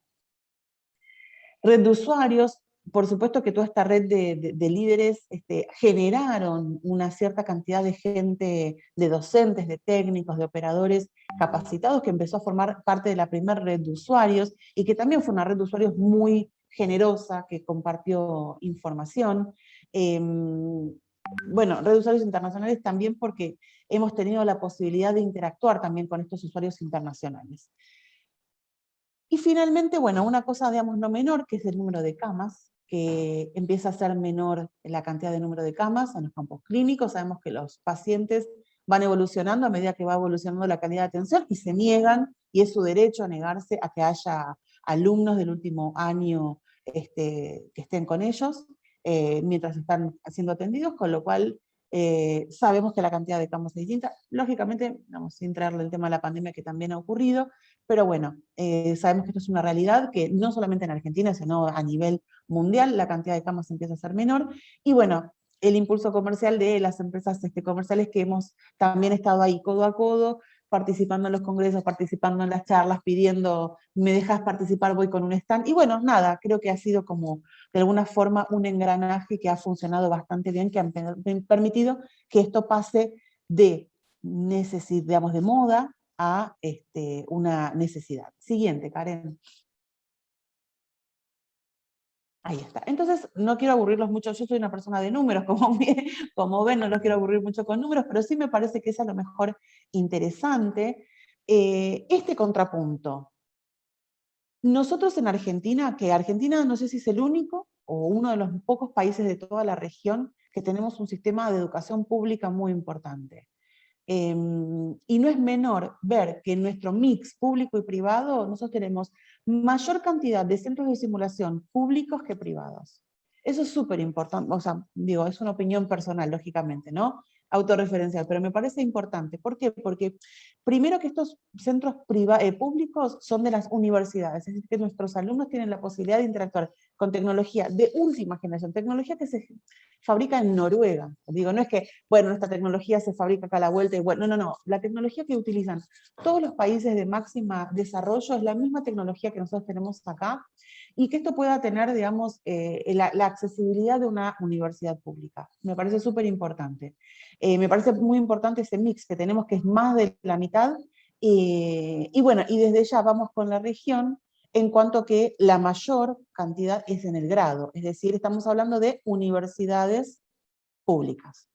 Red de usuarios, por supuesto que toda esta red de líderes generaron una cierta cantidad de gente, de docentes, de técnicos, de operadores capacitados, que empezó a formar parte de la primera red de usuarios, y que también fue una red de usuarios muy generosa, que compartió información. Bueno, red de usuarios internacionales también porque hemos tenido la posibilidad de interactuar también con estos usuarios internacionales. Y finalmente, bueno, una cosa, digamos, no menor, que es el número de camas, que empieza a ser menor la cantidad de número de camas en los campos clínicos. Sabemos que los pacientes van evolucionando a medida que va evolucionando la calidad de atención, y se niegan, y es su derecho a negarse a que haya alumnos del último año que estén con ellos mientras están siendo atendidos, con lo cual sabemos que la cantidad de camas es distinta. Lógicamente, vamos, sin traerle el tema de la pandemia, que también ha ocurrido, pero bueno, sabemos que esto es una realidad que no solamente en Argentina, sino a nivel mundial, la cantidad de camas empieza a ser menor, y bueno, el impulso comercial de las empresas comerciales, que hemos también estado ahí codo a codo, participando en los congresos, participando en las charlas, pidiendo, me dejas participar, voy con un stand, y bueno, nada, creo que ha sido como, de alguna forma, un engranaje que ha funcionado bastante bien, que han permitido que esto pase de necesidad, digamos, de moda, a una necesidad. Siguiente, Karen. Ahí está. Entonces, no quiero aburrirlos mucho, yo soy una persona de números, como ven, no los quiero aburrir mucho con números, pero sí me parece que es a lo mejor interesante este contrapunto. Nosotros en Argentina, que Argentina no sé si es el único o uno de los pocos países de toda la región que tenemos un sistema de educación pública muy importante. Y no es menor ver que en nuestro mix público y privado nosotros tenemos mayor cantidad de centros de simulación públicos que privados. Eso es súper importante, o sea, digo, es una opinión personal, lógicamente, ¿no? Autorreferencial, pero me parece importante. ¿Por qué? Porque primero que estos centros públicos son de las universidades, es decir, que nuestros alumnos tienen la posibilidad de interactuar con tecnología de última generación, tecnología que se fabrica en Noruega. Digo, no es que, bueno, esta tecnología se fabrica acá a la vuelta y bueno, no. La tecnología que utilizan todos los países de máxima desarrollo es la misma tecnología que nosotros tenemos acá, y que esto pueda tener, digamos, la accesibilidad de una universidad pública. Me parece súper importante. Me parece muy importante ese mix que tenemos, que es más de la mitad, y bueno, y desde ya vamos con la región, en cuanto a que la mayor cantidad es en el grado, es decir, estamos hablando de universidades públicas.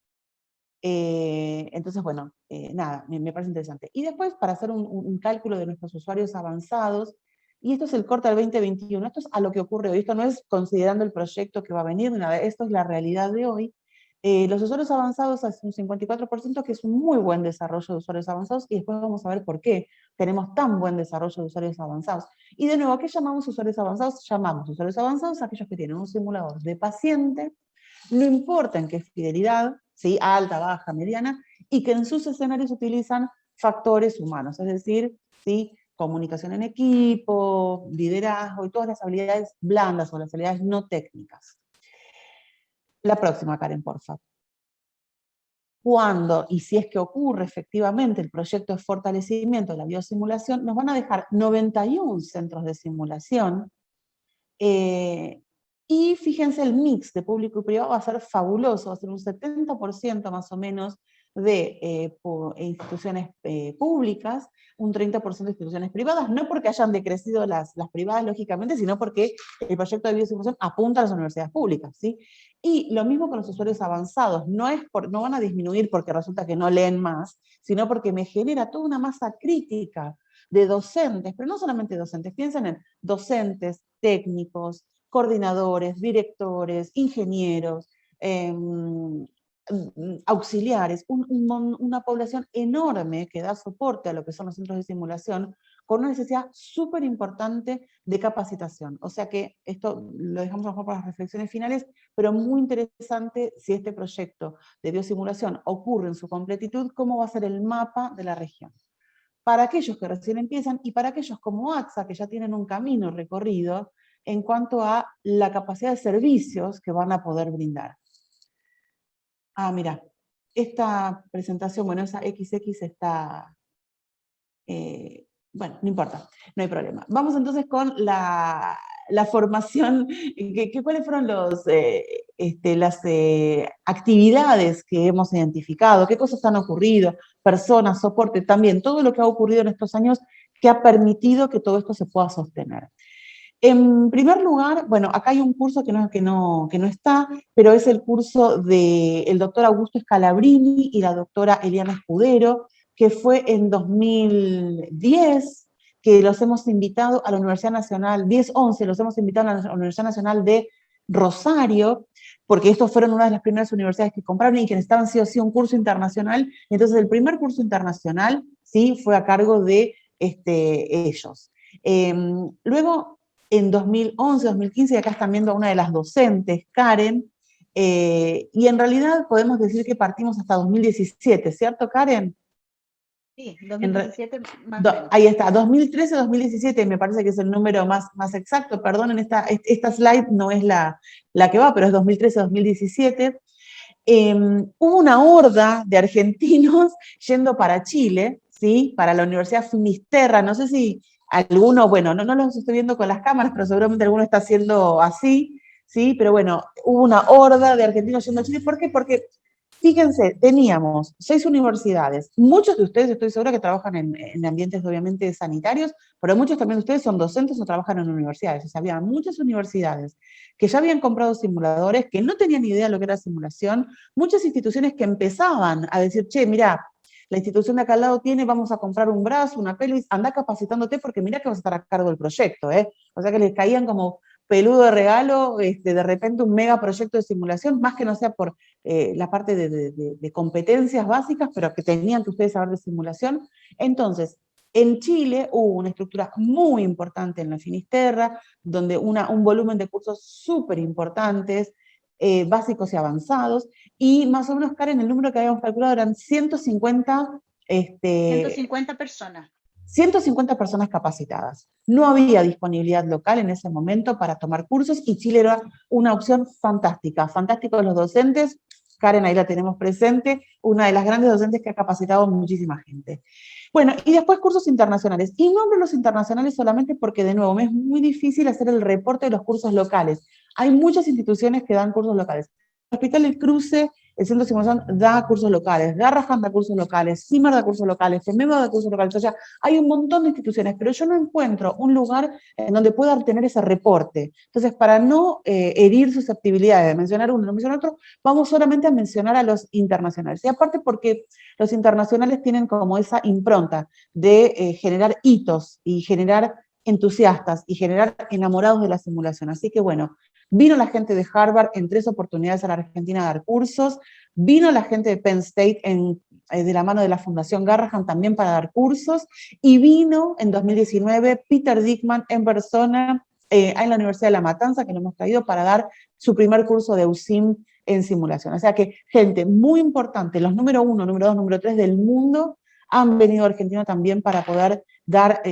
Entonces, bueno, nada, me parece interesante. Y después, para hacer un cálculo de nuestros usuarios avanzados, y esto es el corte del 2021, esto es a lo que ocurre hoy, esto no es considerando el proyecto que va a venir, nada, esto es la realidad de hoy. Los usuarios avanzados es un 54%, que es un muy buen desarrollo de usuarios avanzados, y después vamos a ver por qué tenemos tan buen desarrollo de usuarios avanzados. Y de nuevo, ¿a qué llamamos usuarios avanzados? Llamamos usuarios avanzados a aquellos que tienen un simulador de paciente, no importa en qué fidelidad, ¿sí? Alta, baja, mediana, y que en sus escenarios utilizan factores humanos, es decir, ¿sí? Comunicación en equipo, liderazgo y todas las habilidades blandas o las habilidades no técnicas. La próxima, Karen, por favor. Cuando, y si es que ocurre efectivamente el proyecto de fortalecimiento de la biosimulación, nos van a dejar 91 centros de simulación, y fíjense, el mix de público y privado va a ser fabuloso, va a ser un 70% más o menos de instituciones públicas, un 30% de instituciones privadas, no porque hayan decrecido las privadas, lógicamente, sino porque el proyecto de biosimulación apunta a las universidades públicas, ¿sí? Y lo mismo con los usuarios avanzados, no van a disminuir porque resulta que no leen más, sino porque me genera toda una masa crítica de docentes, pero no solamente docentes, piensen en docentes, técnicos, coordinadores, directores, ingenieros, auxiliares, una población enorme que da soporte a lo que son los centros de simulación, con una necesidad súper importante de capacitación. O sea que esto lo dejamos a lo mejor para las reflexiones finales, pero muy interesante si este proyecto de biosimulación ocurre en su completitud, cómo va a ser el mapa de la región. Para aquellos que recién empiezan y para aquellos como AXA, que ya tienen un camino recorrido en cuanto a la capacidad de servicios que van a poder brindar. Ah, mira, esta presentación, bueno, esa XX está... bueno, no importa, no hay problema. Vamos entonces con la formación, ¿cuáles fueron las actividades que hemos identificado? ¿Qué cosas han ocurrido? Personas, soporte, también todo lo que ha ocurrido en estos años que ha permitido que todo esto se pueda sostener. En primer lugar, bueno, acá hay un curso que no está, pero es el curso del doctor Augusto Scalabrini y la doctora Eliana Escudero, que fue en 2010, que los hemos invitado a la Universidad Nacional, 10-11, los hemos invitado a la Universidad Nacional de Rosario, porque estos fueron una de las primeras universidades que compraron y que necesitaban sí o sí un curso internacional. Entonces el primer curso internacional sí fue a cargo de ellos. Luego, en 2011, 2015, y acá están viendo a una de las docentes, Karen, y en realidad podemos decir que partimos hasta 2017, ¿cierto, Karen? Sí, 2017 más o menos. Ahí está, 2013, 2017 me parece que es el número más exacto, perdonen, esta slide no es la que va, pero es 2013, 2017. Hubo una horda de argentinos yendo para Chile, ¿sí? Para la Universidad Finisterra, no sé si alguno, bueno, no los estoy viendo con las cámaras, pero seguramente alguno está haciendo así, ¿sí? Pero bueno, hubo una horda de argentinos yendo a Chile, ¿por qué? Porque Fíjense, teníamos 6 universidades. Muchos de ustedes, estoy segura que trabajan en ambientes obviamente sanitarios, pero muchos también de ustedes son docentes o trabajan en universidades. O sea, había muchas universidades que ya habían comprado simuladores, que no tenían idea de lo que era simulación, muchas instituciones que empezaban a decir, che, mira, la institución de acá al lado tiene, vamos a comprar un brazo, una pelvis, anda capacitándote porque mira que vas a estar a cargo del proyecto, ¿eh? O sea que les caían como peludo de regalo, de repente un mega proyecto de simulación, más que no sea por la parte de competencias básicas, pero que tenían que ustedes saber de simulación. Entonces, en Chile hubo una estructura muy importante en la Finisterra, donde un volumen de cursos súper importantes, básicos y avanzados, y más o menos, Karen, el número que habíamos calculado eran 150, 150 personas. 150 personas capacitadas. No había disponibilidad local en ese momento para tomar cursos y Chile era una opción fantástica. Fantásticos los docentes. Karen, ahí la tenemos presente, una de las grandes docentes que ha capacitado muchísima gente. Bueno, y después cursos internacionales. Y nombro los internacionales solamente porque, de nuevo, me es muy difícil hacer el reporte de los cursos locales. Hay muchas instituciones que dan cursos locales. El Hospital El Cruce, el Centro de Simulación, da cursos locales, Garrahan da cursos locales, CIMAR da cursos locales, FEMEVA da cursos locales. O sea, hay un montón de instituciones, pero yo no encuentro un lugar en donde pueda tener ese reporte. Entonces, para no herir susceptibilidades de mencionar uno, no mencionar otro, vamos solamente a mencionar a los internacionales. Y aparte porque los internacionales tienen como esa impronta de generar hitos y generar entusiastas y generar enamorados de la simulación. Así que bueno, vino la gente de Harvard en 3 oportunidades a la Argentina a dar cursos, vino la gente de Penn State de la mano de la Fundación Garrahan también para dar cursos, y vino en 2019 Peter Dickman en persona en la Universidad de La Matanza, que lo hemos traído para dar su primer curso de USIM en simulación. O sea que gente muy importante, los número 1, número 2, número 3 del mundo, han venido a Argentina también para poder dar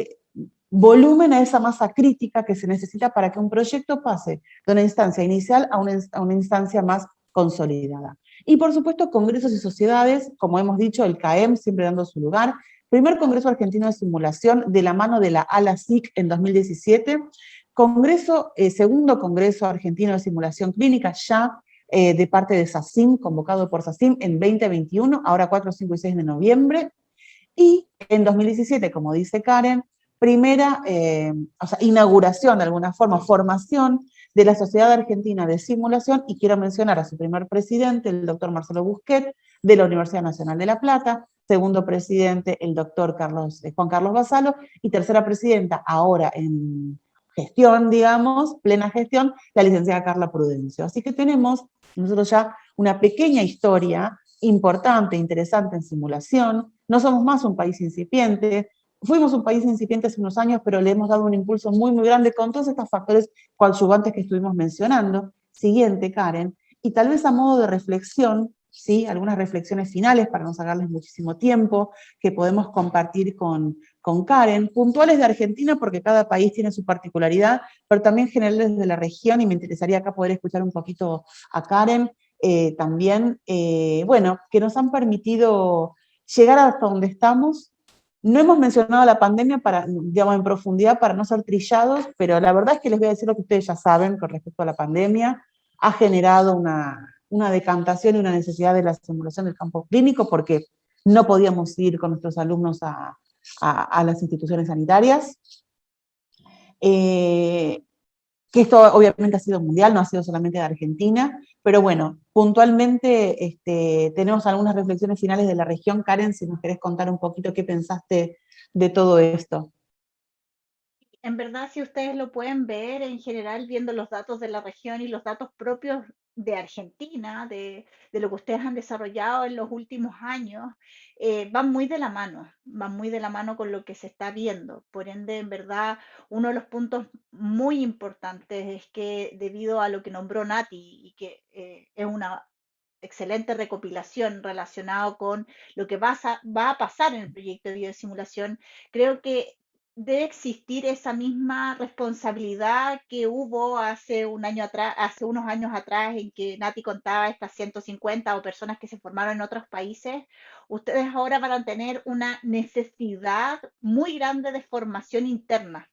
volumen a esa masa crítica que se necesita para que un proyecto pase de una instancia inicial a una instancia más consolidada. Y por supuesto, congresos y sociedades, como hemos dicho, el CAEM siempre dando su lugar. Primer Congreso Argentino de Simulación de la mano de la ALASIC en 2017. Segundo Congreso Argentino de Simulación Clínica ya de parte de SACIM, convocado por SACIM en 2021, ahora 4, 5 y 6 de noviembre. Y en 2017, como dice Karen, primera inauguración de alguna forma, formación de la Sociedad Argentina de Simulación, y quiero mencionar a su primer presidente, el doctor Marcelo Busquet, de la Universidad Nacional de La Plata, segundo presidente, el doctor Juan Carlos Basalo, y tercera presidenta, ahora en gestión, digamos, plena gestión, la licenciada Carla Prudencio. Así que tenemos nosotros ya una pequeña historia importante, interesante en simulación. No somos más un país incipiente, fuimos un país incipiente hace unos años, pero le hemos dado un impulso muy, muy grande con todos estos factores coadyuvantes que estuvimos mencionando. Siguiente, Karen, y tal vez a modo de reflexión, ¿sí? Algunas reflexiones finales para no sacarles muchísimo tiempo, que podemos compartir con Karen, puntuales de Argentina, porque cada país tiene su particularidad, pero también generales de la región, y me interesaría acá poder escuchar un poquito a Karen, también, bueno, que nos han permitido llegar hasta donde estamos. No hemos mencionado la pandemia digamos, en profundidad para no ser trillados, pero la verdad es que les voy a decir lo que ustedes ya saben con respecto a la pandemia. Ha generado una decantación y una necesidad de la simulación del campo clínico porque no podíamos ir con nuestros alumnos a las instituciones sanitarias. Que esto obviamente ha sido mundial, no ha sido solamente de Argentina, pero bueno, puntualmente tenemos algunas reflexiones finales de la región. Karen, si nos querés contar un poquito qué pensaste de todo esto. En verdad, si ustedes lo pueden ver en general, viendo los datos de la región y los datos propios de Argentina, de lo que ustedes han desarrollado en los últimos años, van muy de la mano, van muy de la mano con lo que se está viendo. Por ende, en verdad, uno de los puntos muy importantes es que debido a lo que nombró Nati y que es una excelente recopilación relacionado con lo que va a pasar en el proyecto de biosimulación, creo que debe existir esa misma responsabilidad que hubo hace un año atrás, hace unos años atrás, en que Nati contaba estas 150 o personas que se formaron en otros países. Ustedes ahora van a tener una necesidad muy grande de formación interna.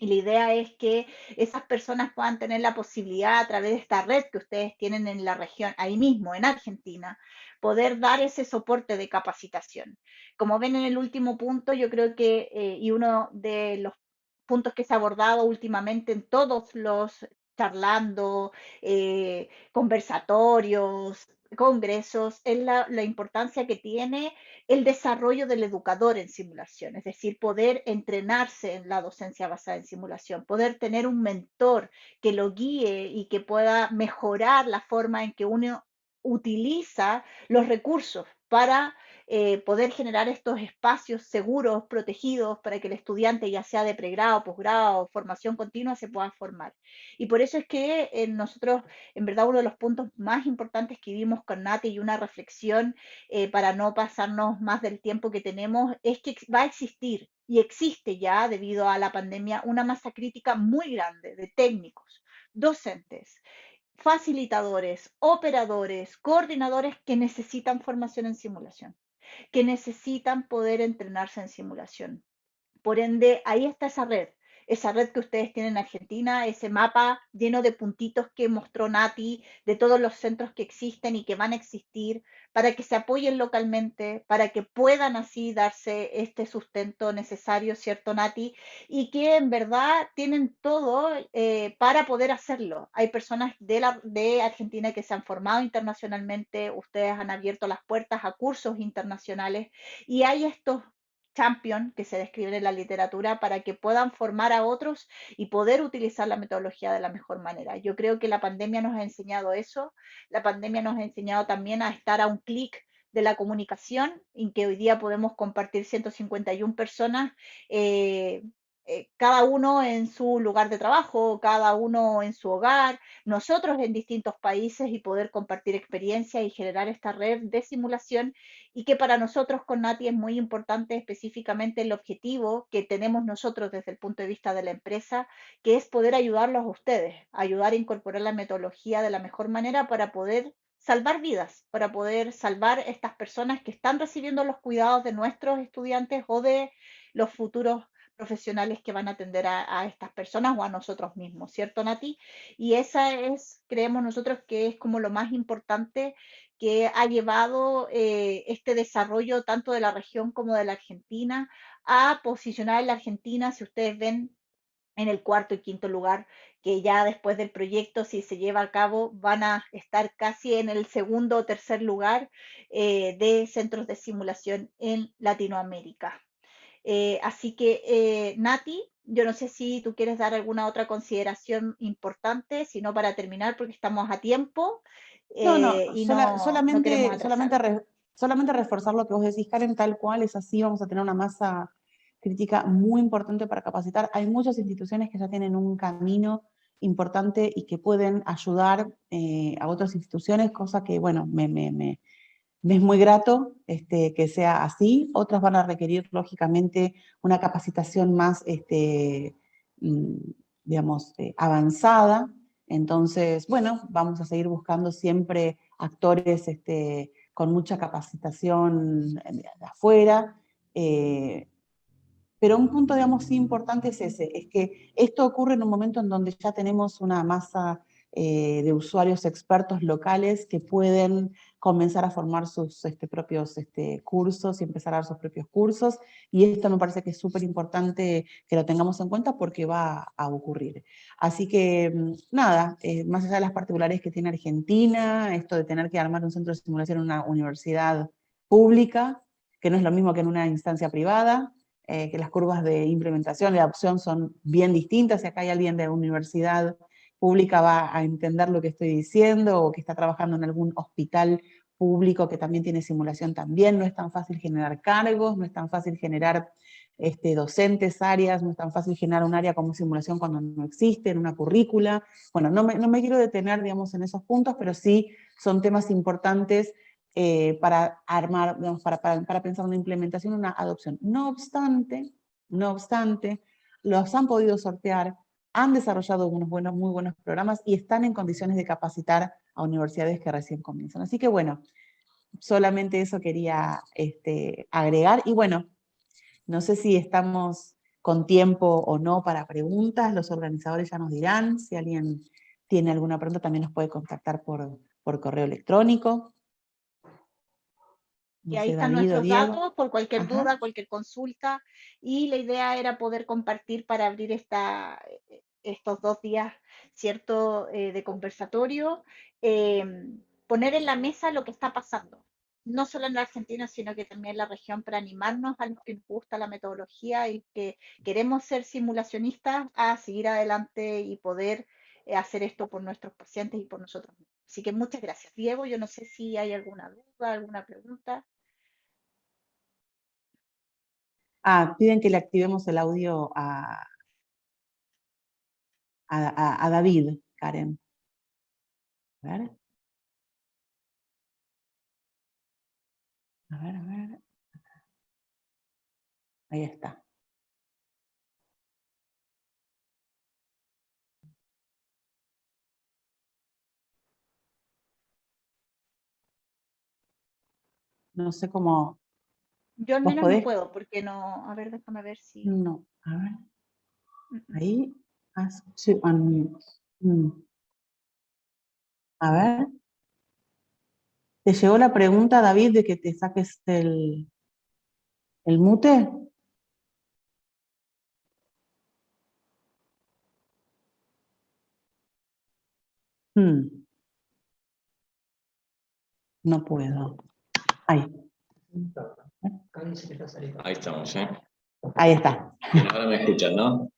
Y la idea es que esas personas puedan tener la posibilidad, a través de esta red que ustedes tienen en la región, ahí mismo, en Argentina, poder dar ese soporte de capacitación. Como ven en el último punto, yo creo que, y uno de los puntos que se ha abordado últimamente en todos los charlando, conversatorios, congresos, es la importancia que tiene el desarrollo del educador en simulación, es decir, poder entrenarse en la docencia basada en simulación, poder tener un mentor que lo guíe y que pueda mejorar la forma en que uno utiliza los recursos para poder generar estos espacios seguros, protegidos, para que el estudiante, ya sea de pregrado, posgrado, formación continua, se pueda formar. Y por eso es que nosotros, en verdad, uno de los puntos más importantes que vimos con Nati y una reflexión para no pasarnos más del tiempo que tenemos, es que va a existir y existe ya, debido a la pandemia, una masa crítica muy grande de técnicos, docentes, facilitadores, operadores, coordinadores que necesitan formación en simulación, que necesitan poder entrenarse en simulación. Por ende, ahí está esa red que ustedes tienen en Argentina, ese mapa lleno de puntitos que mostró Nati, de todos los centros que existen y que van a existir, para que se apoyen localmente, para que puedan así darse este sustento necesario, ¿cierto, Nati? Y que en verdad tienen todo para poder hacerlo. Hay personas de Argentina que se han formado internacionalmente, ustedes han abierto las puertas a cursos internacionales y hay estos champion que se describen en la literatura para que puedan formar a otros y poder utilizar la metodología de la mejor manera. Yo creo que la pandemia nos ha enseñado eso, la pandemia nos ha enseñado también a estar a un clic de la comunicación, en que hoy día podemos compartir 151 personas, cada uno en su lugar de trabajo, cada uno en su hogar, nosotros en distintos países, y poder compartir experiencias y generar esta red de simulación, y que para nosotros con Nati es muy importante específicamente el objetivo que tenemos nosotros desde el punto de vista de la empresa, que es poder ayudarlos a ustedes, ayudar a incorporar la metodología de la mejor manera para poder salvar vidas, para poder salvar estas personas que están recibiendo los cuidados de nuestros estudiantes o de los futuros profesionales que van a atender a estas personas o a nosotros mismos, ¿cierto, Nati? Y esa es, creemos nosotros, que es como lo más importante que ha llevado este desarrollo tanto de la región como de la Argentina a posicionar a la Argentina, si ustedes ven, en el cuarto y quinto lugar, que ya después del proyecto, si se lleva a cabo, van a estar casi en el segundo o tercer lugar de centros de simulación en Latinoamérica. Así que, Nati, yo no sé si tú quieres dar alguna otra consideración importante, sino para terminar, porque estamos a tiempo No, y no queremos atrasar. solamente reforzar lo que vos decís, Karen, tal cual es así, vamos a tener una masa crítica muy importante para capacitar. Hay muchas instituciones que ya tienen un camino importante y que pueden ayudar a otras instituciones, cosa que, bueno, me es muy grato que sea así. Otras van a requerir, lógicamente, una capacitación más, mm, digamos, avanzada. Entonces, bueno, vamos a seguir buscando siempre actores con mucha capacitación de afuera. Pero un punto, digamos, sí importante es ese, es que esto ocurre en un momento en donde ya tenemos una masa de usuarios expertos locales que pueden comenzar a formar sus propios cursos y empezar a dar sus propios cursos, y esto me parece que es súper importante que lo tengamos en cuenta porque va a ocurrir. Así que, nada, más allá de las particularidades que tiene Argentina, esto de tener que armar un centro de simulación en una universidad pública, que no es lo mismo que en una instancia privada, que las curvas de implementación y adopción son bien distintas. Si acá hay alguien de universidad pública va a entender lo que estoy diciendo, o que está trabajando en algún hospital público que también tiene simulación también. No es tan fácil generar cargos, no es tan fácil generar docentes, áreas, no es tan fácil generar un área como simulación cuando no existe, en una currícula. Bueno, no me quiero detener, digamos, en esos puntos, pero sí son temas importantes para armar, digamos, para pensar una implementación, una adopción. No obstante, los han podido sortear, han desarrollado unos muy buenos programas y están en condiciones de capacitar a universidades que recién comienzan. Así que bueno, solamente eso quería agregar. Y bueno, no sé si estamos con tiempo o no para preguntas. Los organizadores ya nos dirán. Si alguien tiene alguna pregunta, también nos puede contactar por correo electrónico. Y No ahí sé, están David o nuestros Diego. datos por cualquier Ajá. duda, cualquier consulta. Y la idea era poder compartir para abrir estos 2 días, ¿cierto?, de conversatorio, poner en la mesa lo que está pasando, no solo en la Argentina, sino que también en la región, para animarnos a los que nos gusta la metodología y que queremos ser simulacionistas a seguir adelante y poder hacer esto por nuestros pacientes y por nosotros mismos. Así que muchas gracias. Diego, yo no sé si hay alguna duda, alguna pregunta. Piden que le activemos el audio a David, Karen. A ver. A ver, a ver. Ahí está. No sé cómo. Yo al ¿Vos menos no podés? puedo, porque no. A ver, déjame ver si. No. A ver. Mm. Ahí. Sí, a ver. ¿Te llegó la pregunta, David, de que te saques el mute? No puedo. Ahí. Ahí estamos, ¿eh? Ahí está. Bien, ahora me escuchan, ¿no?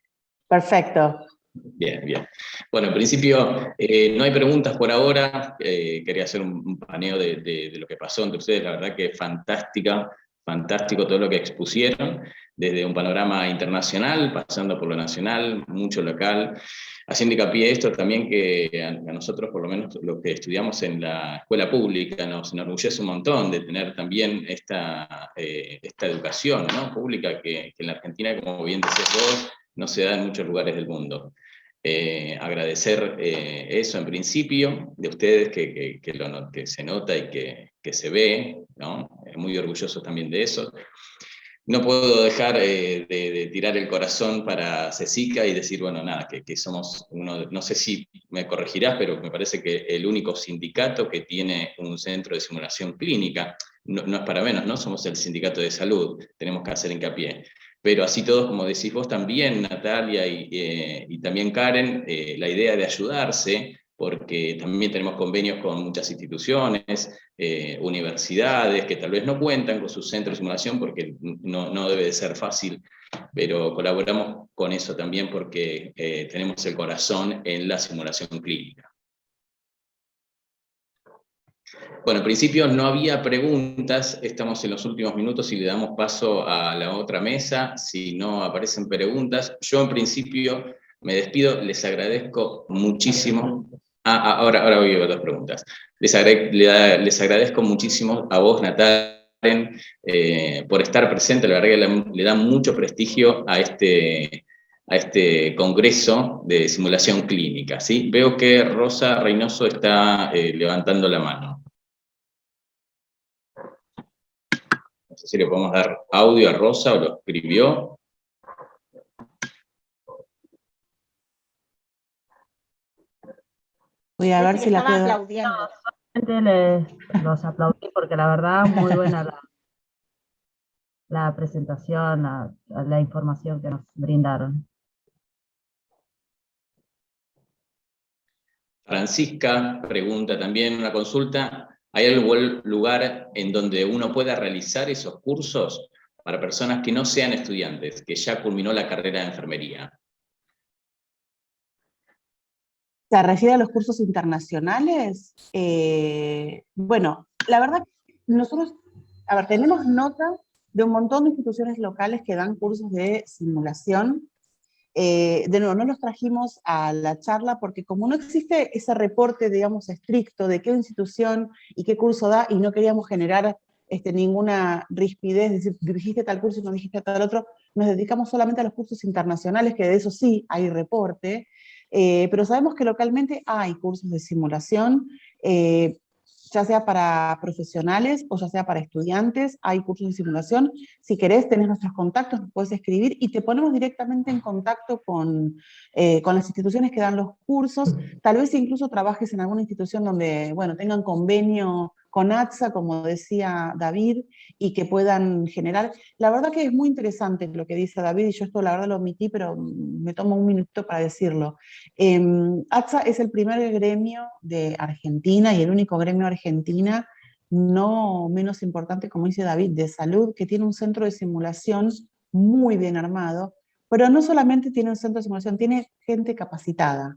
Perfecto. Bien, bien. Bueno, en principio no hay preguntas por ahora. Quería hacer un paneo de lo que pasó entre ustedes. La verdad que es fantástico todo lo que expusieron, desde un panorama internacional, pasando por lo nacional, mucho local, haciendo hincapié esto también que a nosotros, por lo menos los que estudiamos en la escuela pública, nos enorgullece un montón de tener también esta educación, ¿no?, pública que en la Argentina, como bien decías vos, no se da en muchos lugares del mundo. Agradecer eso en principio de ustedes, que se nota y que se ve, ¿no? Muy orgulloso también de eso. No puedo dejar de tirar el corazón para CESICA y decir, bueno, nada, que somos uno, no sé si me corregirás, pero me parece que el único sindicato que tiene un centro de simulación clínica. No es para menos, ¿no? Somos el sindicato de salud, tenemos que hacer hincapié. Pero así todos, como decís vos también, Natalia y también Karen, la idea de ayudarse, porque también tenemos convenios con muchas instituciones, universidades que tal vez no cuentan con sus centros de simulación porque no debe de ser fácil, pero colaboramos con eso también porque tenemos el corazón en la simulación clínica. Bueno, en principio no había preguntas, estamos en los últimos minutos y le damos paso a la otra mesa. Si no aparecen preguntas, yo en principio me despido, les agradezco muchísimo. Ahora voy a ver las preguntas. Les agradezco muchísimo a vos, Natalia, por estar presente. La verdad que le da mucho prestigio a este congreso de simulación clínica, ¿sí? Veo que Rosa Reynoso está levantando la mano. No sé si le podemos dar audio a Rosa o lo escribió. Voy a ver si la estaba puedo. aplaudiendo. Los aplaudí porque la verdad muy buena la presentación, la información que nos brindaron. Francisca pregunta también una consulta. ¿Hay algún lugar en donde uno pueda realizar esos cursos para personas que no sean estudiantes, que ya culminó la carrera de enfermería? ¿Se refiere a los cursos internacionales? Bueno, la verdad, nosotros, tenemos nota de un montón de instituciones locales que dan cursos de simulación. De nuevo, no los trajimos a la charla porque como no existe ese reporte, digamos, estricto de qué institución y qué curso da, y no queríamos generar ninguna rispidez, es decir, dijiste tal curso y no dijiste tal otro, nos dedicamos solamente a los cursos internacionales, que de eso sí hay reporte, pero sabemos que localmente hay cursos de simulación. ya sea para profesionales o ya sea para estudiantes, hay cursos de simulación. Si querés, tenés nuestros contactos, nos puedes escribir y te ponemos directamente en contacto con las instituciones que dan los cursos. Tal vez incluso trabajes en alguna institución donde, bueno, tengan convenio con ATSA, como decía David, y que puedan generar. La verdad que es muy interesante lo que dice David, y yo esto la verdad lo omití, pero me tomo un minuto para decirlo. ATSA es el primer gremio de Argentina y el único gremio argentina, no menos importante, como dice David, de salud, que tiene un centro de simulación muy bien armado, pero no solamente tiene un centro de simulación, tiene gente capacitada.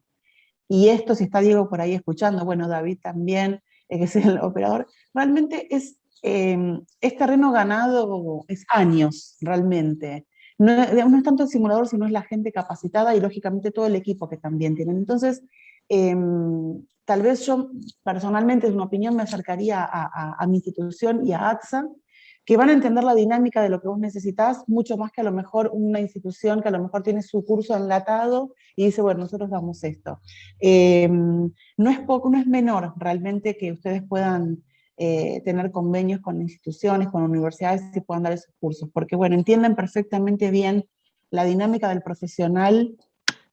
Y esto, si está Diego por ahí escuchando, bueno, David también, que es el operador, realmente es terreno ganado, es años, realmente. No es tanto el simulador, sino es la gente capacitada y lógicamente todo el equipo que también tienen. Entonces, tal vez yo personalmente, en mi opinión, me acercaría a mi institución y a ATSA, que van a entender la dinámica de lo que vos necesitás, mucho más que a lo mejor una institución que a lo mejor tiene su curso enlatado y dice, bueno, nosotros damos esto. No es poco, no es menor realmente que ustedes puedan tener convenios con instituciones, con universidades y puedan dar esos cursos, porque bueno, entienden perfectamente bien la dinámica del profesional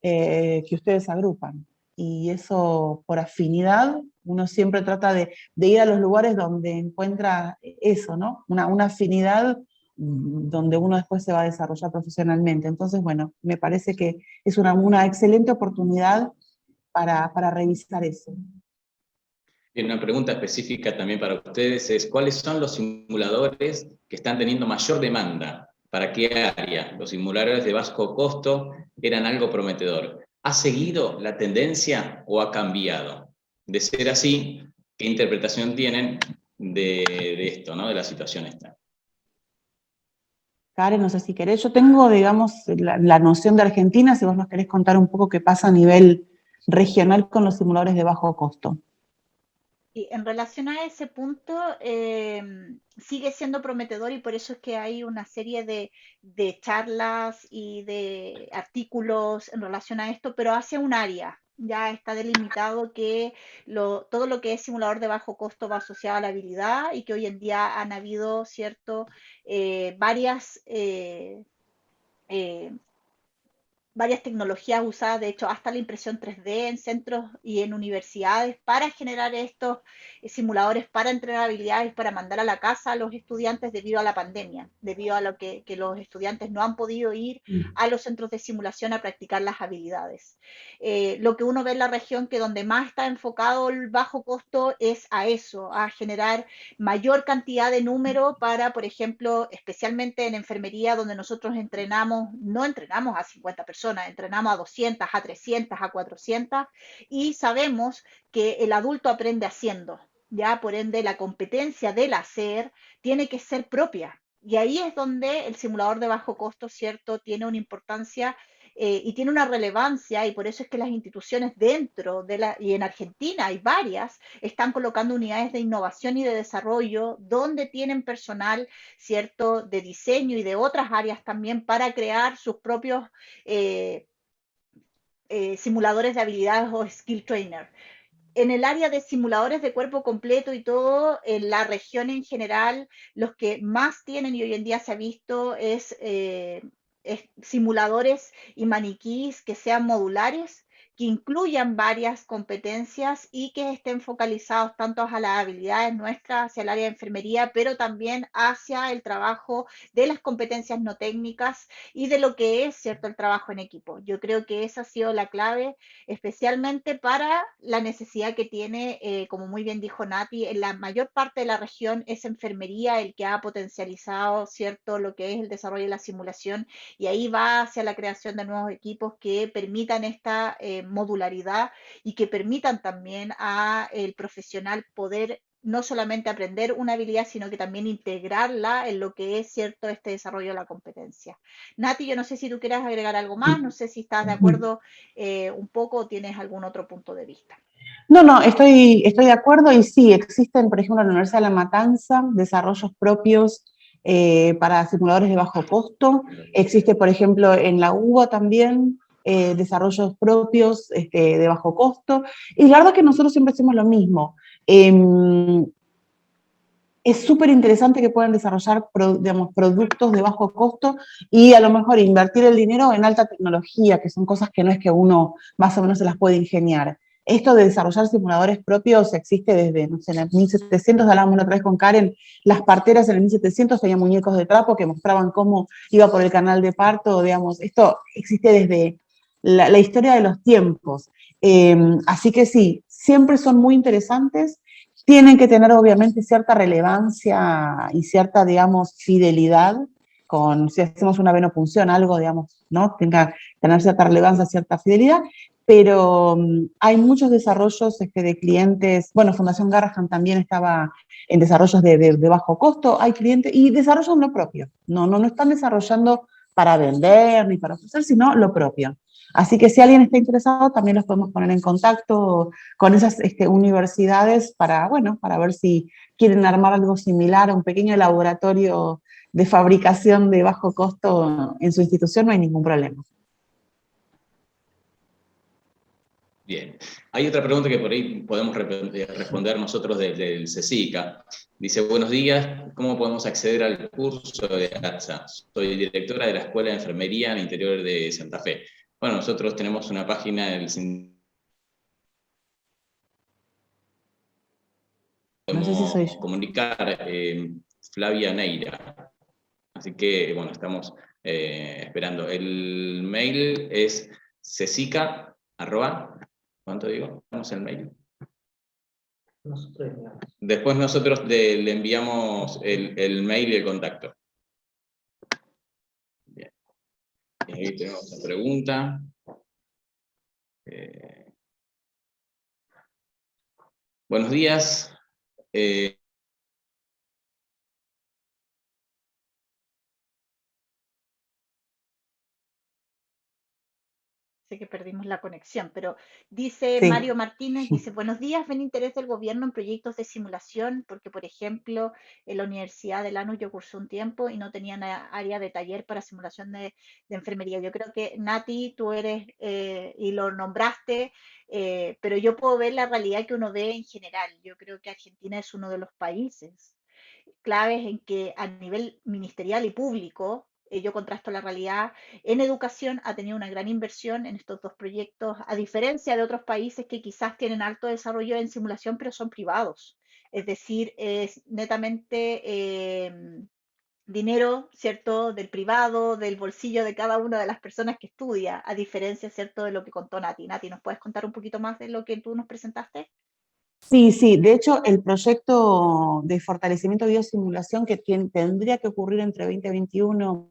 que ustedes agrupan. Y eso, por afinidad, uno siempre trata de ir a los lugares donde encuentra eso, ¿no? Una afinidad donde uno después se va a desarrollar profesionalmente. Entonces, bueno, me parece que es una excelente oportunidad para revisar eso. Bien, una pregunta específica también para ustedes es, ¿cuáles son los simuladores que están teniendo mayor demanda? ¿Para qué área? Los simuladores de bajo costo eran algo prometedor. ¿Ha seguido la tendencia o ha cambiado? De ser así, ¿qué interpretación tienen de esto, ¿no? De la situación esta? Karen, no sé si querés, yo tengo, digamos, la noción de Argentina, si vos nos querés contar un poco qué pasa a nivel regional con los simuladores de bajo costo. Y en relación a ese punto, sigue siendo prometedor y por eso es que hay una serie de charlas y de artículos en relación a esto, pero hacia un área. Ya está delimitado que todo lo que es simulador de bajo costo va asociado a la habilidad y que hoy en día han habido, ¿cierto? Varias eh, varias tecnologías usadas, de hecho, hasta la impresión 3D en centros y en universidades para generar estos simuladores para entrenar habilidades para mandar a la casa a los estudiantes debido a la pandemia, debido a lo que los estudiantes no han podido ir a los centros de simulación a practicar las habilidades. Lo que uno ve en la región que donde más está enfocado el bajo costo es a eso, a generar mayor cantidad de número para, por ejemplo, especialmente en enfermería, donde nosotros no entrenamos a 50 personas, entrenamos a 200, a 300, a 400, y sabemos que el adulto aprende haciendo, ya por ende la competencia del hacer tiene que ser propia. Y ahí es donde el simulador de bajo costo, ¿cierto?, tiene una importancia y tiene una relevancia, y por eso es que las instituciones dentro y en Argentina hay varias, están colocando unidades de innovación y de desarrollo donde tienen personal, ¿cierto?, de diseño y de otras áreas también para crear sus propios simuladores de habilidades o skill trainer. En el área de simuladores de cuerpo completo y todo, en la región en general, los que más tienen y hoy en día se ha visto es simuladores y maniquís que sean modulares, que incluyan varias competencias y que estén focalizados tanto a las habilidades nuestras, hacia el área de enfermería, pero también hacia el trabajo de las competencias no técnicas y de lo que es, ¿cierto?, el trabajo en equipo. Yo creo que esa ha sido la clave, especialmente para la necesidad que tiene, como muy bien dijo Nati, en la mayor parte de la región es enfermería el que ha potencializado, ¿cierto?, lo que es el desarrollo de la simulación, y ahí va hacia la creación de nuevos equipos que permitan esta modularidad y que permitan también a el profesional poder no solamente aprender una habilidad, sino que también integrarla en lo que es, cierto, este desarrollo de la competencia. Nati, yo no sé si tú quieres agregar algo más, no sé si estás de acuerdo un poco o tienes algún otro punto de vista. No, estoy de acuerdo y sí, existen, por ejemplo, en la Universidad de La Matanza, desarrollos propios para simuladores de bajo costo. Existe, por ejemplo, en la UBA también, desarrollos propios de bajo costo. Y la verdad que nosotros siempre hacemos lo mismo. Es súper interesante que puedan desarrollar digamos, productos de bajo costo y a lo mejor invertir el dinero en alta tecnología, que son cosas que no es que uno más o menos se las puede ingeniar. Esto de desarrollar simuladores propios existe desde, no sé, en el 1700, hablábamos la otra vez con Karen, las parteras en el 1700 tenían muñecos de trapo que mostraban cómo iba por el canal de parto, digamos, esto existe desde la historia de los tiempos. Así que sí, siempre son muy interesantes. Tienen que tener obviamente cierta relevancia y cierta, digamos, fidelidad con, si hacemos una venopunción, algo, digamos, ¿no? Tenga que tener cierta relevancia, cierta fidelidad, pero hay muchos desarrollos de clientes, bueno, Fundación Garrahan también estaba en desarrollos de bajo costo, hay clientes, y desarrollan lo propio, no están desarrollando para vender ni para ofrecer, sino lo propio. Así que si alguien está interesado, también los podemos poner en contacto con esas universidades para, bueno, para ver si quieren armar algo similar a un pequeño laboratorio de fabricación de bajo costo en su institución, no hay ningún problema. Bien. Hay otra pregunta que por ahí podemos responder nosotros del CECICA. Dice, buenos días, ¿cómo podemos acceder al curso de ATSA? Soy directora de la Escuela de Enfermería en el interior de Santa Fe. Bueno, nosotros tenemos una página del No sé si soy yo. comunicar, Flavia Neira. Así que, bueno, estamos esperando. El mail es cecica, ¿cuánto digo? ¿Vamos el mail? Después nosotros le enviamos el mail y el contacto. Bien. Y ahí tenemos la pregunta. Buenos días. Que perdimos la conexión, pero dice Sí. Mario Martínez, dice, buenos días, ven interés del gobierno en proyectos de simulación, porque por ejemplo, en la Universidad de Lanús yo cursé un tiempo y no tenían área de taller para simulación de enfermería. Yo creo que Nati, tú eres, y lo nombraste, pero yo puedo ver la realidad que uno ve en general. Yo creo que Argentina es uno de los países claves en que a nivel ministerial y público, yo contrasto la realidad, en educación ha tenido una gran inversión en estos dos proyectos, a diferencia de otros países que quizás tienen alto desarrollo en simulación, pero son privados. Es decir, es netamente dinero, ¿cierto?, del privado, del bolsillo de cada una de las personas que estudia, a diferencia, ¿cierto?, de lo que contó Nati. Nati, ¿nos puedes contar un poquito más de lo que tú nos presentaste? Sí, de hecho el proyecto de fortalecimiento de biosimulación que tendría que ocurrir entre 2021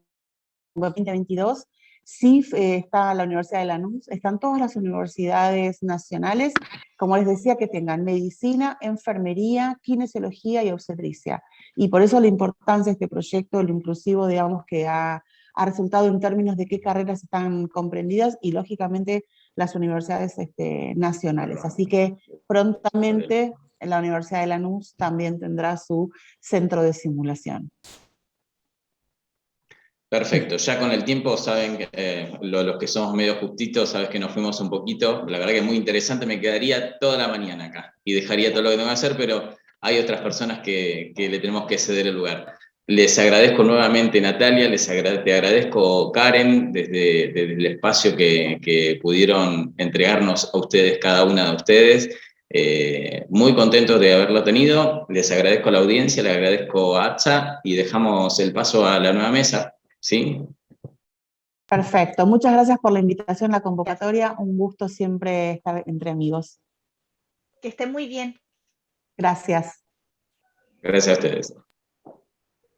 y 2022, sí está la Universidad de Lanús, están todas las universidades nacionales, como les decía, que tengan medicina, enfermería, kinesiología y obstetricia. Y por eso la importancia de este proyecto, lo inclusivo, digamos, que ha resultado en términos de qué carreras están comprendidas y, lógicamente, las universidades nacionales. Así que prontamente la Universidad de Lanús también tendrá su centro de simulación. Perfecto, ya con el tiempo saben que los que somos medio justitos, sabes que nos fuimos un poquito, la verdad que es muy interesante, me quedaría toda la mañana acá y dejaría todo lo que tengo que hacer, pero hay otras personas que le tenemos que ceder el lugar. Les agradezco nuevamente, Natalia, te agradezco, Karen, desde el espacio que pudieron entregarnos a ustedes, cada una de ustedes. Muy contentos de haberlo tenido, les agradezco a la audiencia, les agradezco a ATSA y dejamos el paso a la nueva mesa. ¿Sí? Perfecto, muchas gracias por la invitación, la convocatoria, un gusto siempre estar entre amigos. Que estén muy bien. Gracias. Gracias a ustedes.